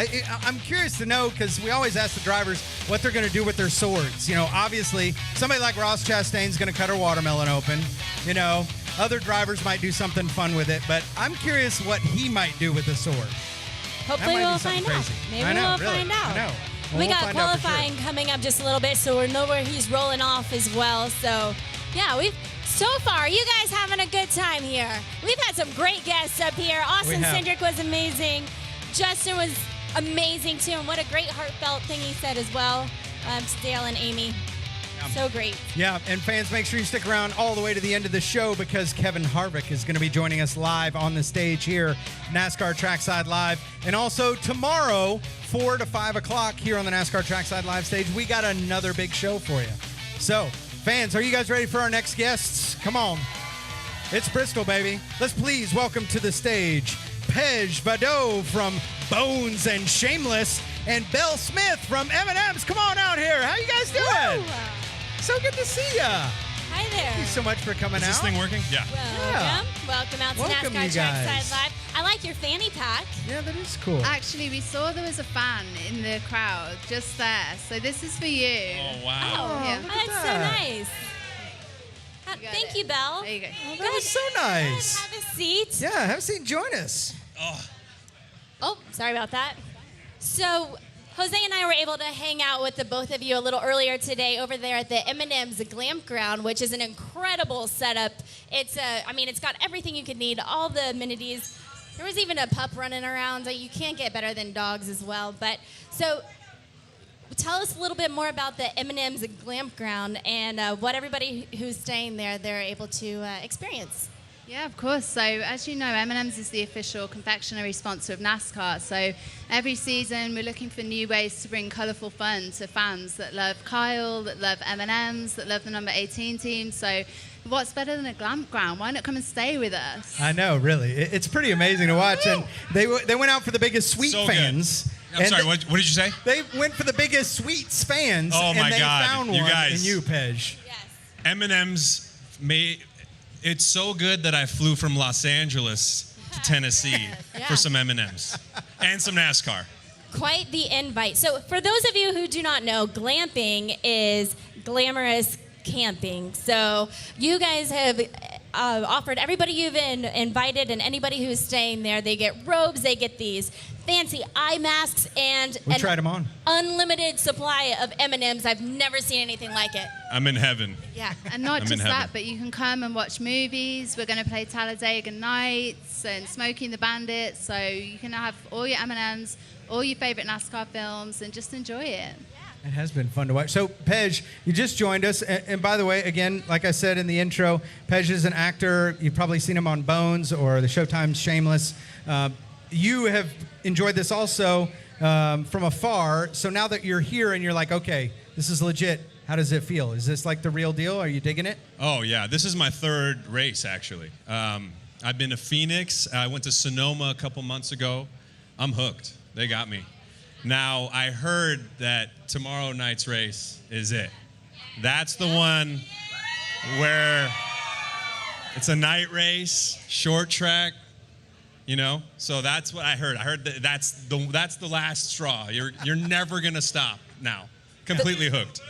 I'm curious to know, because we always ask the drivers what they're going to do with their swords. You know, obviously, somebody like Ross Chastain's going to cut her watermelon open. You know, other drivers might do something fun with it, but I'm curious what he might do with the sword. Hopefully might be we'll something find out. crazy. Maybe I know, we'll really. find out. I know. Well, We we'll got find out for sure. qualifying coming up just a little bit, so we'll know where he's rolling off as well. So, yeah, so far, you guys having a good time here. We've had some great guests up here. Austin We have. Cindric was amazing. Justin was amazing, too. And what a great heartfelt thing he said as well to Dale and Amy. So great. Yeah, and fans, make sure you stick around all the way to the end of the show, because Kevin Harvick is going to be joining us live on the stage here, NASCAR Trackside Live. And also tomorrow, 4 to 5 o'clock here on the NASCAR Trackside Live stage, we got another big show for you. So, fans, are you guys ready for our next guests? Come on. It's Bristol, baby. Let's please welcome to the stage Pej Badeau from Bones and Shameless, and Belle Smith from M&M's. Come on out here. How you guys doing? Woo! So good to see ya. Hi there. Thank you so much for coming out. Is this thing working? Yeah. Welcome out to Welcome, NASCAR you guys. Trackside Live. I like your fanny pack. Yeah, that is cool. Actually, we saw there was a fan in the crowd just there. So this is for you. Oh, wow. Yeah. look at That's so that. nice. You got Thank it. you, Belle. There you go. Oh, that was so nice. Have a seat. Yeah, have a seat and join us. Oh, sorry about that. So, Jose and I were able to hang out with the both of you a little earlier today over there at the M&M's Glamp Ground, which is an incredible setup. It's got everything you could need, all the amenities. There was even a pup running around. You can't get better than dogs as well. But so, tell us a little bit more about the M&M's Glamp Ground and what everybody who's staying there they're able to experience. Yeah, of course. So as you know, M&M's is the official confectionery sponsor of NASCAR. So every season we're looking for new ways to bring colourful fun to fans that love Kyle, that love M&M's, that love the number 18 team. So what's better than a Glamp Ground? Why not come and stay with us? I know, really. It's pretty amazing to watch. And they went out for the biggest sweet So good. fans. I'm And sorry, what did you say? They went for the biggest sweets fans. Oh, and my they God. found You one guys. in you, Pej. Yes. M&M's it's so good that I flew from Los Angeles to Tennessee Yeah. for some M&M's and some NASCAR. Quite the invite. So, for those of you who do not know, glamping is glamorous camping. So, you guys have offered everybody you've invited and anybody who's staying there, they get robes, they get these fancy eye masks, and We an tried them on. unlimited supply of M&Ms. I've never seen anything like it. I'm in heaven. Yeah, and not I'm in just heaven. that, but you can come and watch movies. We're going to play Talladega Nights and Smokey and the Bandit. So you can have all your M&Ms, all your favorite NASCAR films, and just enjoy it. It has been fun to watch. So, Pej, you just joined us. And by the way, again, like I said in the intro, Pej is an actor. You've probably seen him on Bones or the Showtime Shameless. You have enjoyed this also from afar. So now that you're here and you're like, okay, this is legit, how does it feel? Is this like the real deal? Are you digging it? Oh, yeah. This is my third race, actually. I've been to Phoenix. I went to Sonoma a couple months ago. I'm hooked. They got me. Now, I heard that tomorrow night's race is it. That's the one where It's a night race, short track. You know, so that's what I heard. I heard that that's the last straw. You're never gonna stop now. Completely hooked.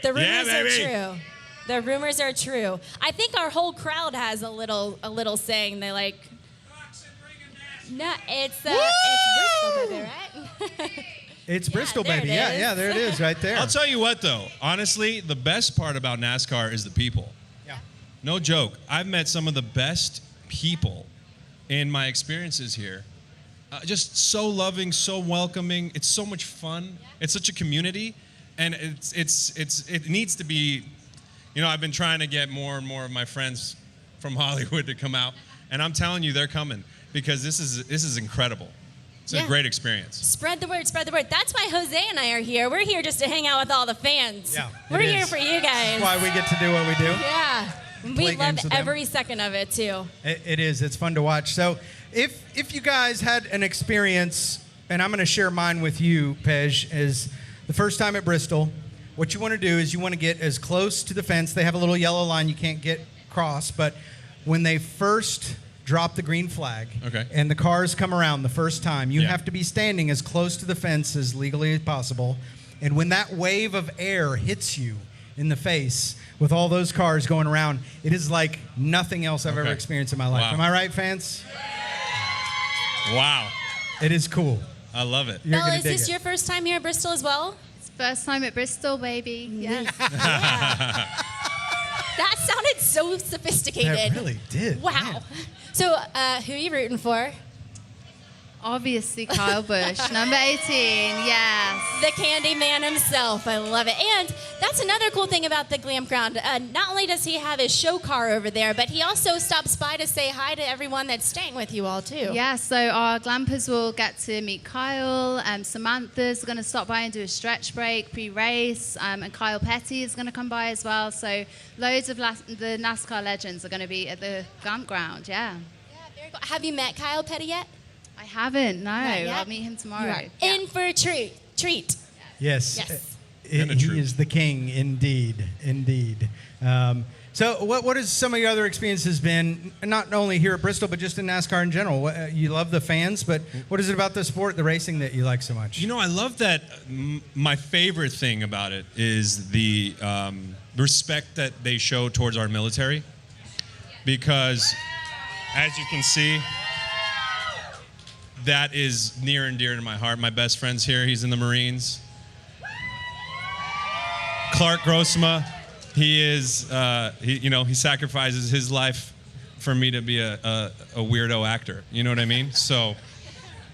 The rumors Yeah, are baby. true. The rumors are true. I think our whole crowd has a little saying. They like. No, it's Bristol, baby, right? It's Bristol, there baby. it Yeah, is. yeah, there it is, right there. I'll tell you what, though. Honestly, the best part about NASCAR is the people. Yeah. No joke. I've met some of the best people in my experiences here. Just so loving, so welcoming. It's so much fun. It's such a community, and it needs to be. You know, I've been trying to get more and more of my friends from Hollywood to come out, and I'm telling you, they're coming because this is incredible. It's a great experience. Spread the word, spread the word. That's why Jose and I are here. We're here just to hang out with all the fans. Yeah, We're it here is. for you guys. That's why we get to do what we do. Yeah. We Play love games with them. every second of it, too. It is. It's fun to watch. So if you guys had an experience, and I'm going to share mine with you, Pej, is the first time at Bristol, what you want to do is you want to get as close to the fence. They have a little yellow line you can't get across, but when they first drop the green flag and the cars come around the first time, you have to be standing as close to the fence as legally as possible. And when that wave of air hits you in the face with all those cars going around, it is like nothing else I've ever experienced in my life. Wow. Am I right, fans? Wow. It is cool. I love it. You're Bella, gonna is dig this it. your first time here at Bristol as well? It's first time at Bristol, baby. Yes. That sounded so sophisticated. That really did. Wow. Man. So, who are you rooting for? Obviously, Kyle Busch, number 18. Yes. The Candy Man himself. I love it. And that's another cool thing about the Glam Ground. Not only does he have his show car over there, but he also stops by to say hi to everyone that's staying with you all, too. Yeah, so our glampers will get to meet Kyle. Samantha's going to stop by and do a stretch break pre-race. And Kyle Petty is going to come by as well. So loads of the NASCAR legends are going to be at the Glamp Ground, yeah. Yeah, very cool. Have you met Kyle Petty yet? I haven't, no. Not yet? I'll meet him tomorrow. You are Yeah. in for a treat. Yes. Yes. He is the king, indeed. Indeed. So what has some of your other experiences been, not only here at Bristol, but just in NASCAR in general? You love the fans, but what is it about the sport, the racing, that you like so much? You know, I love that. My favorite thing about it is the respect that they show towards our military. Because, as you can see, that is near and dear to my heart. My best friend's here. He's in the Marines. Clark Grossma, he is, he sacrifices his life for me to be a weirdo actor. You know what I mean? So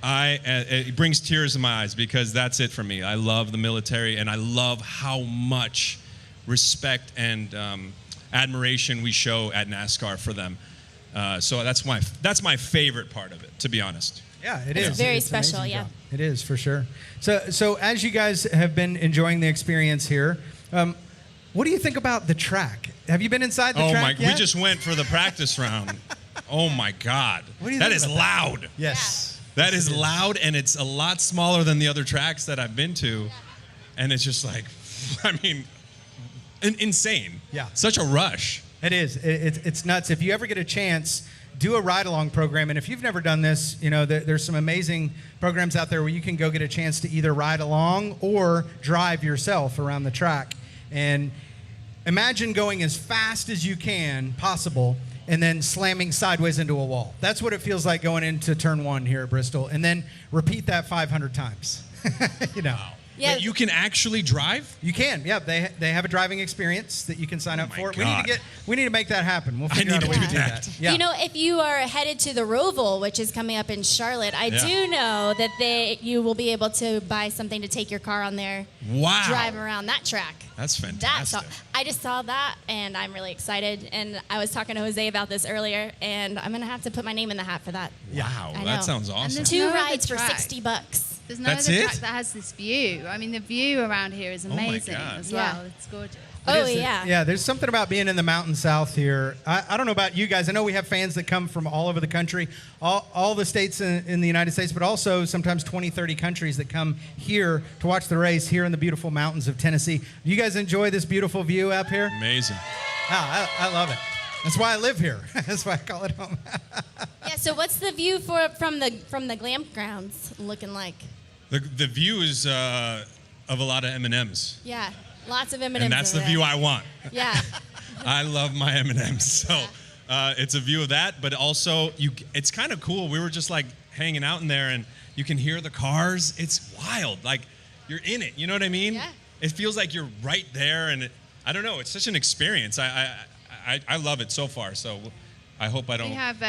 it brings tears to my eyes because that's it for me. I love the military, and I love how much respect and admiration we show at NASCAR for them. So that's my favorite part of it, to be honest. Yeah, it is. It's very an special, amazing yeah. job. It is, for sure. So as you guys have been enjoying the experience here, what do you think about the track? Have you been inside the track yet? We just went for the practice round. Oh my God. What do you That think is about loud. Yes. That is loud, and it's a lot smaller than the other tracks that I've been to. And it's just like, I mean, insane. Yeah. Such a rush. It is. It's nuts. If you ever get a chance, do a ride-along program. And if you've never done this, there's some amazing programs out there where you can go get a chance to either ride along or drive yourself around the track. And imagine going as fast as you can possible and then slamming sideways into a wall. That's what it feels like going into turn one here at Bristol. And then repeat that 500 times. Yeah. Wait, you can actually drive? You can, yeah. They have a driving experience that you can sign up my for. God. We need to make that happen. We'll I figure need out a to way do to do that. that. Yeah. You know, if you are headed to the Roval, which is coming up in Charlotte, I do know that you will be able to buy something to take your car on there. Wow. Drive around that track. That's fantastic. I just saw that, and I'm really excited. And I was talking to Jose about this earlier, and I'm going to have to put my name in the hat for that. Wow, I know. that sounds awesome. there's 2 no other rides for track. $60. There's no That's other it? track that has this view. I mean, the view around here is amazing God. as Yeah. well. It's gorgeous. Oh, It is. yeah. Yeah, there's something about being in the mountain south here. I don't know about you guys. I know we have fans that come from all over the country, all the states in the United States, but also sometimes 20, 30 countries that come here to watch the race here in the beautiful mountains of Tennessee. Do you guys enjoy this beautiful view up here? Amazing. I love it. That's why I live here. That's why I call it home. Yeah. So what's the view from the glamp grounds looking like? The view is of a lot of M&Ms. Yeah. Lots of M&Ms. And that's the over view there. I want. Yeah. I love my M&Ms. So it's a view of that, but also it's kind of cool. We were just like hanging out in there, and you can hear the cars. It's wild. Like you're in it. You know what I mean? Yeah. It feels like you're right there, and I don't know. It's such an experience. I love it so far. So I hope I don't. We have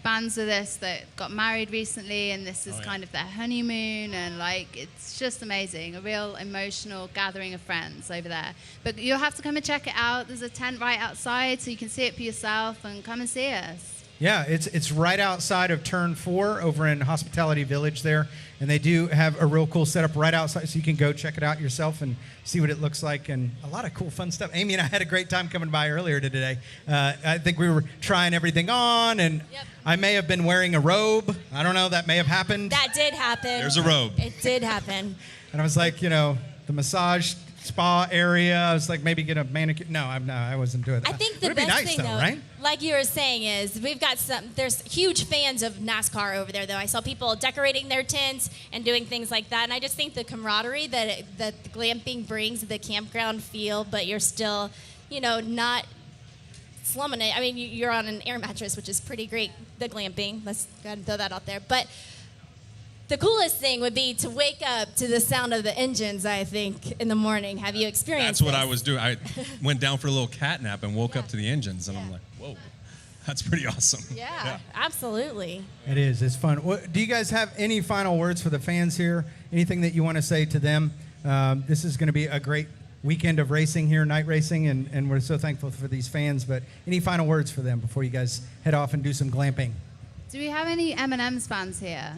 bands of this that got married recently, and this is kind of their honeymoon, and like it's just amazing. A real emotional gathering of friends over there. But you'll have to come and check it out. There's a tent right outside, so you can see it for yourself and come and see us. Yeah, it's right outside of Turn 4 over in Hospitality Village there. And they do have a real cool setup right outside, so you can go check it out yourself and see what it looks like. And a lot of cool, fun stuff. Amy and I had a great time coming by earlier today. I think we were trying everything on, and I may have been wearing a robe. I don't know, that may have happened. That did happen. There's a robe. It did happen. And I was like, the massage spa area. I was like, maybe get a manicure. No, I wasn't doing that. I think the Would it be best nice thing, though, though, right? like you were saying, is we've got there's huge fans of NASCAR over there, though. I saw people decorating their tents and doing things like that, and I just think the camaraderie that the glamping brings, the campground feel, but you're still, not slumming it. I mean, you're on an air mattress, which is pretty great, the glamping. Let's go ahead and throw that out there. But the coolest thing would be to wake up to the sound of the engines, I think, in the morning. Have you experienced That's what this? I was doing. I went down for a little cat nap and woke up to the engines, and I'm like, whoa, that's pretty awesome. Yeah, absolutely. It is. It's fun. Do you guys have any final words for the fans here? Anything that you want to say to them? This is going to be a great weekend of racing here, night racing, and we're so thankful for these fans. But any final words for them before you guys head off and do some glamping? Do we have any M&M's fans here?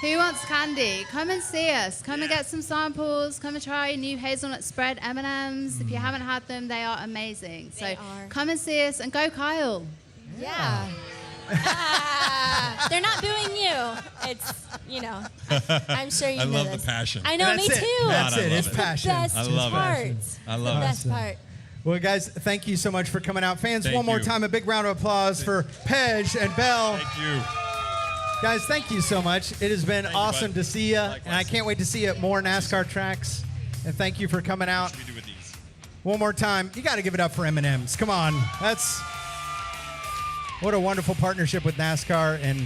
Who wants candy? Come and see us. Come and get some samples. Come and try new hazelnut spread M&Ms. If you haven't had them, they are amazing. So come and see us and go Kyle. Yeah. They're not booing you. It's, I'm sure you I know love this. the passion. I know, That's me it. too. That's God, I it. love It's it. passion. Best I love it. part. I love the it. best part. Well, guys, thank you so much for coming out. Fans, Thank one more you. time, a big round of applause for Pej and Bell. Thank you. Guys, thank you so much. It has been awesome to see you, Likewise. and I can't wait to see you at more NASCAR tracks. And thank you for coming out. What should we do with these? One more time, you got to give it up for M&M's. Come on, what a wonderful partnership with NASCAR, and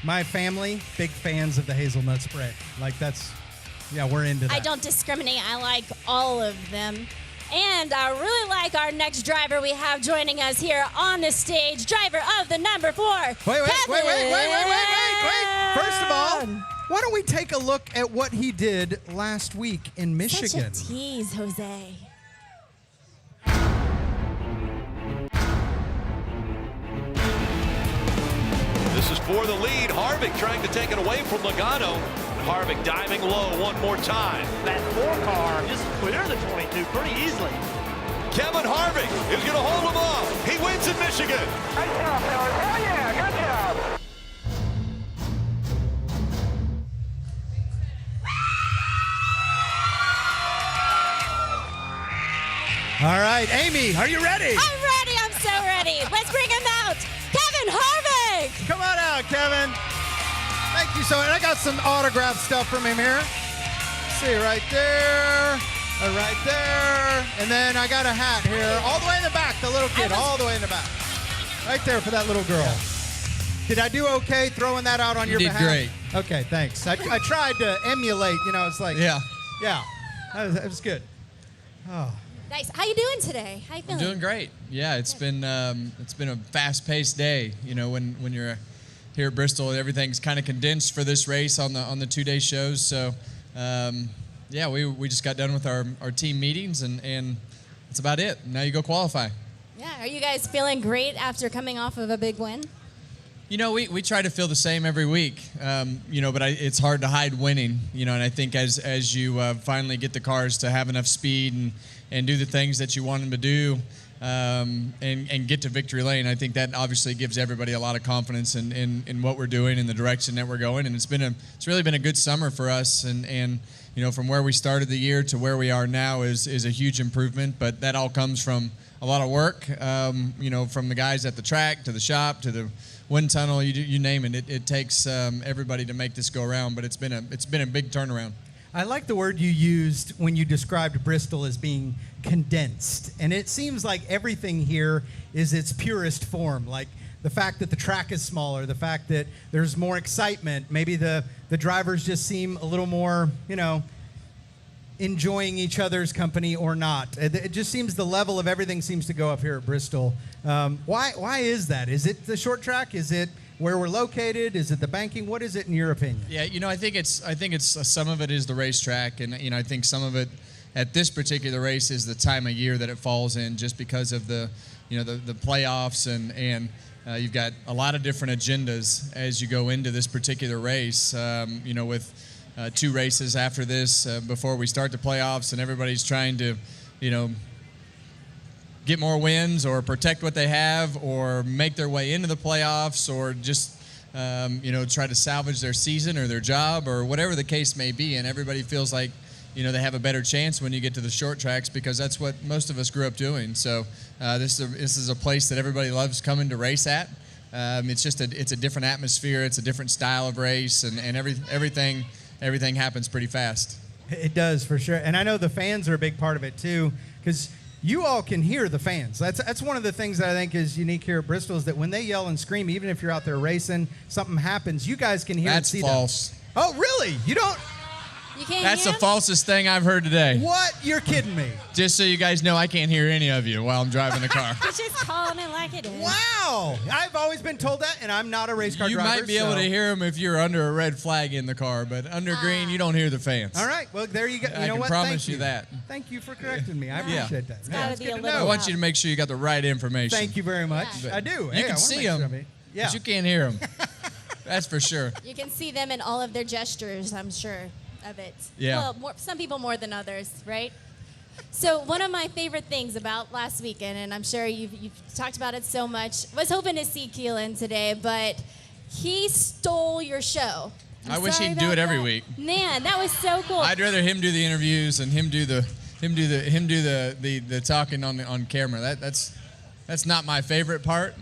my family, big fans of the hazelnut spread. We're into that. I don't discriminate. I like all of them. And I really like our next driver we have joining us here on the stage. Driver of the number 4. Wait. First of all, why don't we take a look at what he did last week in Michigan? Such a tease, Jose. This is for the lead. Harvick trying to take it away from Logano. Harvick diving low one more time. That 4 car just clear the 22 pretty easily. Kevin Harvick is going to hold him off. He wins in Michigan. Nice job, fellas. Hell yeah, good job. All right, Amy, are you ready? I'm ready. I'm so ready. Let's bring him out. Kevin Harvick. Come on out, Kevin. Thank you so much. I got some autograph stuff from him here. See, right there. Right there. And then I got a hat here, all the way in the back, the little kid, all the way in the back. Right there for that little girl. Did I do okay throwing that out on your behalf? You did great. Okay, thanks. I tried to emulate, it's like. Yeah. Yeah, that was good. Oh. Nice. How you doing today? How you feeling? I'm doing great. Yeah, it's been a fast-paced day. When you're here at Bristol, everything's kind of condensed for this race on the 2-day shows. So, we just got done with our team meetings, and that's about it. Now you go qualify. Yeah. Are you guys feeling great after coming off of a big win? We try to feel the same every week, but it's hard to hide winning, and I think as you finally get the cars to have enough speed and do the things that you want them to do and get to victory lane, I think that obviously gives everybody a lot of confidence in what we're doing and the direction that we're going. And it's really been a good summer for us, and from where we started the year to where we are now is a huge improvement, but that all comes from a lot of work, from the guys at the track to the shop to the wind tunnel, you name it. It takes everybody to make this go around, but it's been a big turnaround. I like the word you used when you described Bristol as being condensed, and it seems like everything here is its purest form. Like the fact that the track is smaller, the fact that there's more excitement, maybe the drivers just seem a little more, enjoying each other's company or not. It just seems the level of everything seems to go up here at Bristol. Why is that? Is it the short track? Is it where we're located? Is it the banking? What is it in your opinion? Yeah, I think it's some of it is the racetrack, and I think some of it at this particular race is the time of year that it falls in, just because of the playoffs and you've got a lot of different agendas as you go into this particular race. With 2 races after this before we start the playoffs, and everybody's trying to, get more wins or protect what they have or make their way into the playoffs or just, try to salvage their season or their job or whatever the case may be. And everybody feels like, they have a better chance when you get to the short tracks because that's what most of us grew up doing. So this is a place that everybody loves coming to race at. It's a different atmosphere. It's a different style of race, and everything happens pretty fast. It does, for sure. And I know the fans are a big part of it too, because you all can hear the fans. That's one of the things that I think is unique here at Bristol, is that when they yell and scream, even if you're out there racing, something happens, you guys can hear and see them. That's false. Oh, really? You don't? You can't That's hear the him? falsest thing I've heard today. What? You're kidding me. Just so you guys know, I can't hear any of you while I'm driving the car. He's just calling it like it is. Wow. I've always been told that, and I'm not a race car driver. You might be able to hear them if you're under a red flag in the car, but under green, you don't hear the fans. All right. Well, there you go. I can promise you that. Thank you for correcting me. I appreciate that. gotta be a little I want you to make sure you got the right information. Thank you very much. Yeah. I do. You Hey, I can wanna see make sure them, but you can't hear them. That's for sure. You can see them in all of their gestures, I'm sure of it. Yeah. Well, some people more than others, right? So one of my favorite things about last weekend, and I'm sure you've talked about it so much, was hoping to see Keelan today, but he stole your show. I wish he'd do it every week. Man, that was so cool. I'd rather him do the interviews and him do the talking on camera. That's not my favorite part.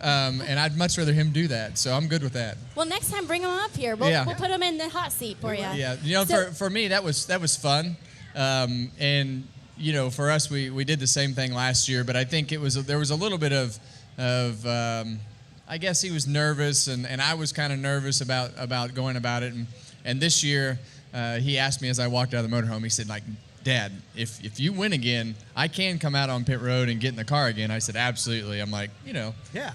And I'd much rather him do that, so I'm good with that. Well, next time bring him up here. We'll put him in the hot seat for you. Yeah, for me that was fun, and for us we did the same thing last year, but I think there was a little bit of I guess he was nervous, and I was kind of nervous about going about it, and this year he asked me as I walked out of the motorhome, he said, like, Dad, if you win again, I can come out on pit road and get in the car again. I said, absolutely. I'm like, Yeah.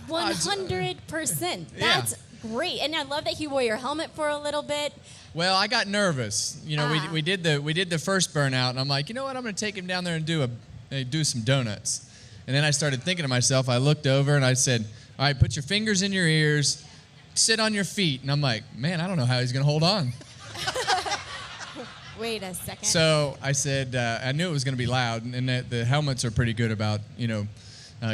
100%. That's great. And I love that you wore your helmet for a little bit. Well, I got nervous. We did the first burnout, and I'm like, you know what? I'm going to take him down there and do some donuts. And then I started thinking to myself. I looked over and I said, all right, put your fingers in your ears, sit on your feet. And I'm like, man, I don't know how he's going to hold on. Wait a second. So I said, I knew it was going to be loud, and the helmets are pretty good about,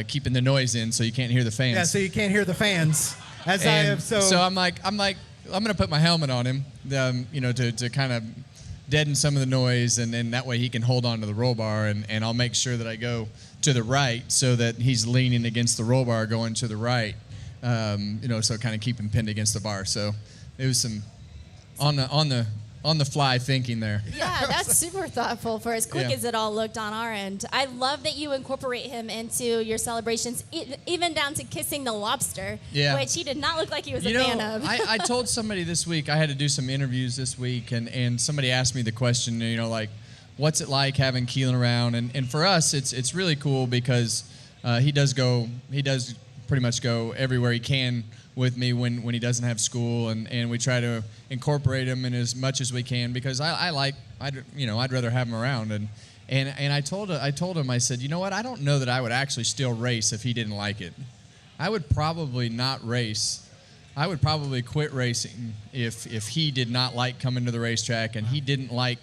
keeping the noise in so you can't hear the fans. Yeah, so you can't hear the fans. So I'm like, I'm going to put my helmet on him, to kind of deaden some of the noise, and that way he can hold on to the roll bar, and I'll make sure that I go to the right so that he's leaning against the roll bar going to the right, so kind of keep him pinned against the bar. So it was some on the fly thinking there. Yeah, that's super thoughtful for as quick Yeah. as it all looked on our end. I love that you incorporate him into your celebrations, even down to kissing the lobster, which he did not look like he was a fan of. I told somebody this week, I had to do some interviews this week, and somebody asked me the question, like, what's it like having Keelan around? And for us, it's really cool because he does pretty much go everywhere he can with me when he doesn't have school, and we try to incorporate him in as much as we can because I'd rather have him around, and I told him, I said, you know what, I don't know that I would actually still race if he didn't like it. I would probably not race. I would probably quit racing if he did not like coming to the racetrack and he didn't like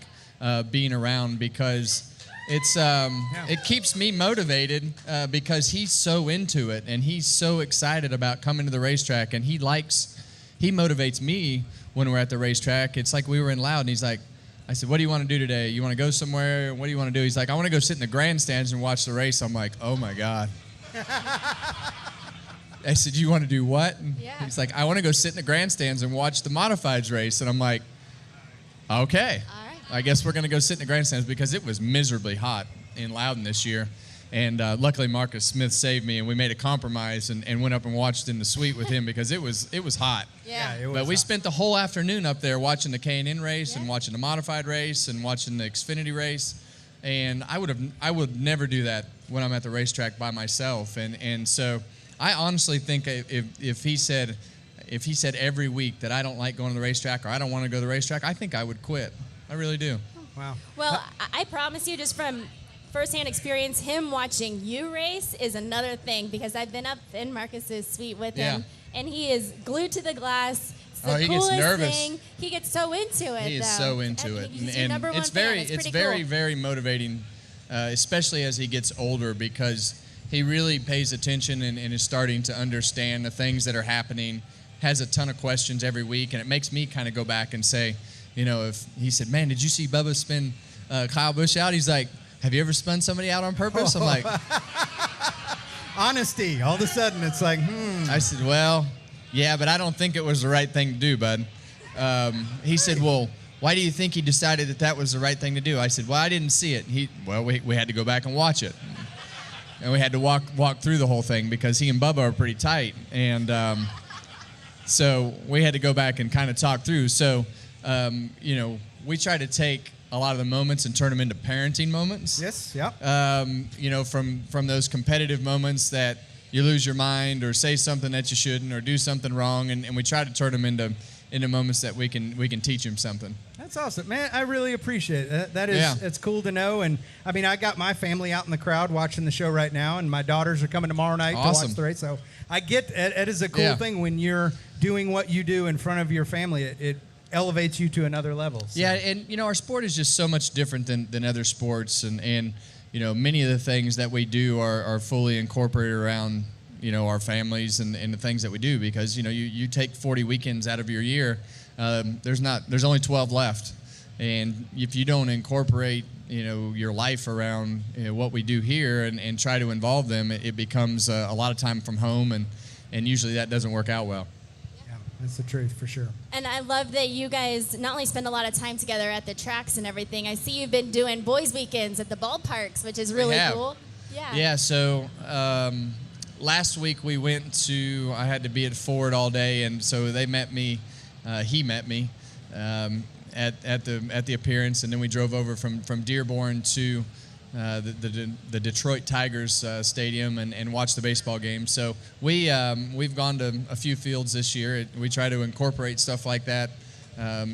being around, because it keeps me motivated because he's so into it and he's so excited about coming to the racetrack, and he motivates me when we're at the racetrack. It's like we were in Loud and he's like, I said, what do you want to do today? You want to go somewhere? What do you want to do? He's like, I want to go sit in the grandstands and watch the race. I'm like, oh, my God. I said, you want to do what? And he's like, I want to go sit in the grandstands and watch the modifieds race. And I'm like, okay. All right. I guess we're going to go sit in the grandstands because it was miserably hot in Loudon this year. And luckily, Marcus Smith saved me, and we made a compromise and went up and watched in the suite with him because it was hot. Yeah. it was But we hot. spent the whole afternoon up there watching the K&N race and watching the modified race and watching the Xfinity race. And I would never do that when I'm at the racetrack by myself. And so I honestly think if he said every week that I don't like going to the racetrack or I don't want to go to the racetrack, I think I would quit. I really do. Wow. Well, I promise you, just from firsthand experience, him watching you race is another thing, because I've been up in Marcus's suite with him, and he is glued to the glass. It's the he gets coolest nervous. thing. He gets so into it. He is though. so into it, He's your number one it's fan. very, It's it's pretty very, cool. very motivating, especially as he gets older, because he really pays attention and is starting to understand the things that are happening. Has a ton of questions every week, and it makes me kind of go back and say, if he said, "Man, did you see Bubba spin Kyle Busch out?" He's like, "Have you ever spun somebody out on purpose?" I'm like, honesty. All of a sudden, it's like, I said, well, yeah, but I don't think it was the right thing to do, bud. He said, well, why do you think he decided that was the right thing to do? I said, well, I didn't see it. We had to go back and watch it. And we had to walk through the whole thing because he and Bubba are pretty tight. And so we had to go back and kind of talk through. So, we try to take a lot of the moments and turn them into parenting moments. yes, yeah. From those competitive moments that you lose your mind or say something that you shouldn't or do something wrong, and we try to turn them into moments that we can teach him something. That's awesome, man. I really appreciate it. That is, it's cool to know. And I mean, I got my family out in the crowd watching the show right now, and my daughters are coming tomorrow night to Awesome. watch the race. So I get it is a cool Yeah. thing when you're doing what you do in front of your family. It elevates you to another level. So. Yeah, and our sport is just so much different than other sports, and many of the things that we do are fully incorporated around our families and the things that we do, because you take 40 weekends out of your year, there's only 12 left, and if you don't incorporate your life around what we do here and try to involve them, it becomes a lot of time from home, and usually that doesn't work out well. That's the truth for sure. And I love that you guys not only spend a lot of time together at the tracks and everything. I see you've been doing boys' weekends at the ballparks, which is really cool. Yeah. Yeah. So last week we went to. I had to be at Ford all day, and so they met me. He met me at the appearance, and then we drove over from Dearborn to the Detroit Tigers stadium and watch the baseball game. So we've gone to a few fields this year. We try to incorporate stuff like that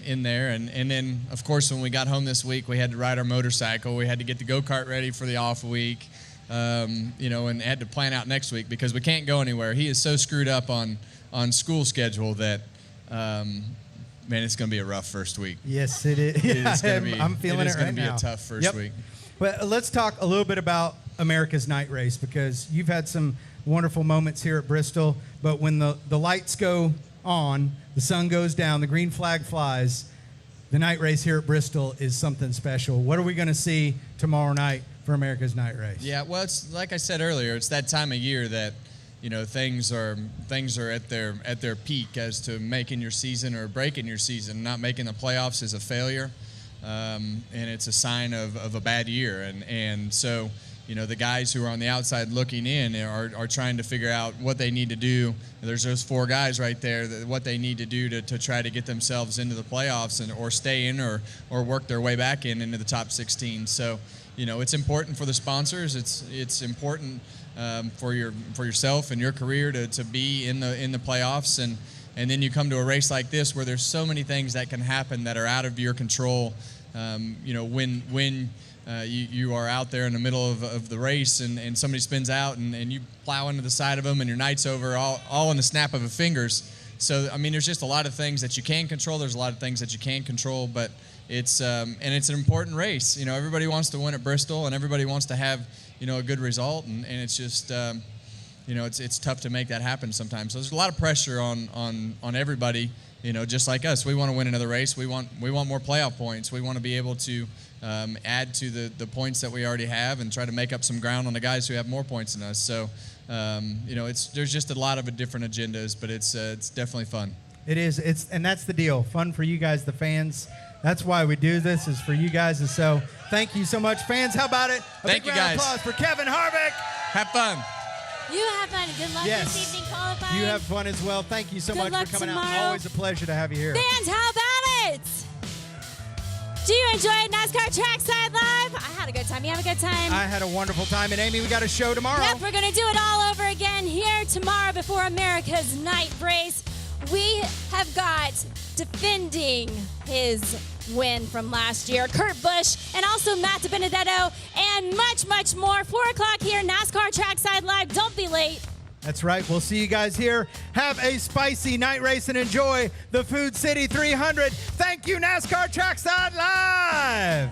in there. And then, of course, when we got home this week, we had to ride our motorcycle. We had to get the go-kart ready for the off week, and had to plan out next week because we can't go anywhere. He is so screwed up on school schedule that, man, it's going to be a rough first week. Yes, it is. I'm feeling it right now. It's going to be a tough first week. But let's talk a little bit about America's Night Race, because you've had some wonderful moments here at Bristol. But when the lights go on, the sun goes down, the green flag flies, the night race here at Bristol is something special. What are we going to see tomorrow night for America's Night Race? Yeah, well, it's like I said earlier, it's that time of year that things are at their peak as to making your season or breaking your season. Not making the playoffs is a failure. And it's a sign of a bad year. And so, the guys who are on the outside looking in are trying to figure out what they need to do. There's those four guys right there, what they need to do to try to get themselves into the playoffs or stay in or work their way back into the top 16. So, it's important for the sponsors. It's important for yourself and your career to be in the playoffs. And then you come to a race like this where there's so many things that can happen that are out of your control. When you are out there in the middle of the race and somebody spins out and you plow into the side of them and your night's over all in the snap of a fingers. So, I mean, there's just a lot of things that you can control. There's a lot of things that you can't control, but it's an important race. Everybody wants to win at Bristol and everybody wants to have, a good result. And it's just, it's tough to make that happen sometimes. So there's a lot of pressure on everybody, just like us, we want to win another race. We want more playoff points. We want to be able to add to the points that we already have and try to make up some ground on the guys who have more points than us. So, there's just a lot of different agendas, but it's definitely fun. It is. And that's the deal. Fun for you guys, the fans. That's why we do this, is for you guys. And so thank you so much, fans. How about it? Thank you, big round of guys. applause for Kevin Harvick. Have fun. You have fun. Good luck Yes. this evening qualifying. You have fun as well. Thank you so Good much luck for coming tomorrow. out. Always a pleasure to have you here. Fans, how about it? Do you enjoy NASCAR Trackside Live? I had a good time. You have a good time? I had a wonderful time. And Amy, we got a show tomorrow. Yep, we're going to do it all over again here tomorrow before America's night race. We have got defending his win from last year, Kurt Busch, and also Matt DiBenedetto, and much, much more. 4 o'clock here, NASCAR Trackside Live. Don't be late. That's right. We'll see you guys here. Have a spicy night race and enjoy the Food City 300. Thank you, NASCAR Trackside Live.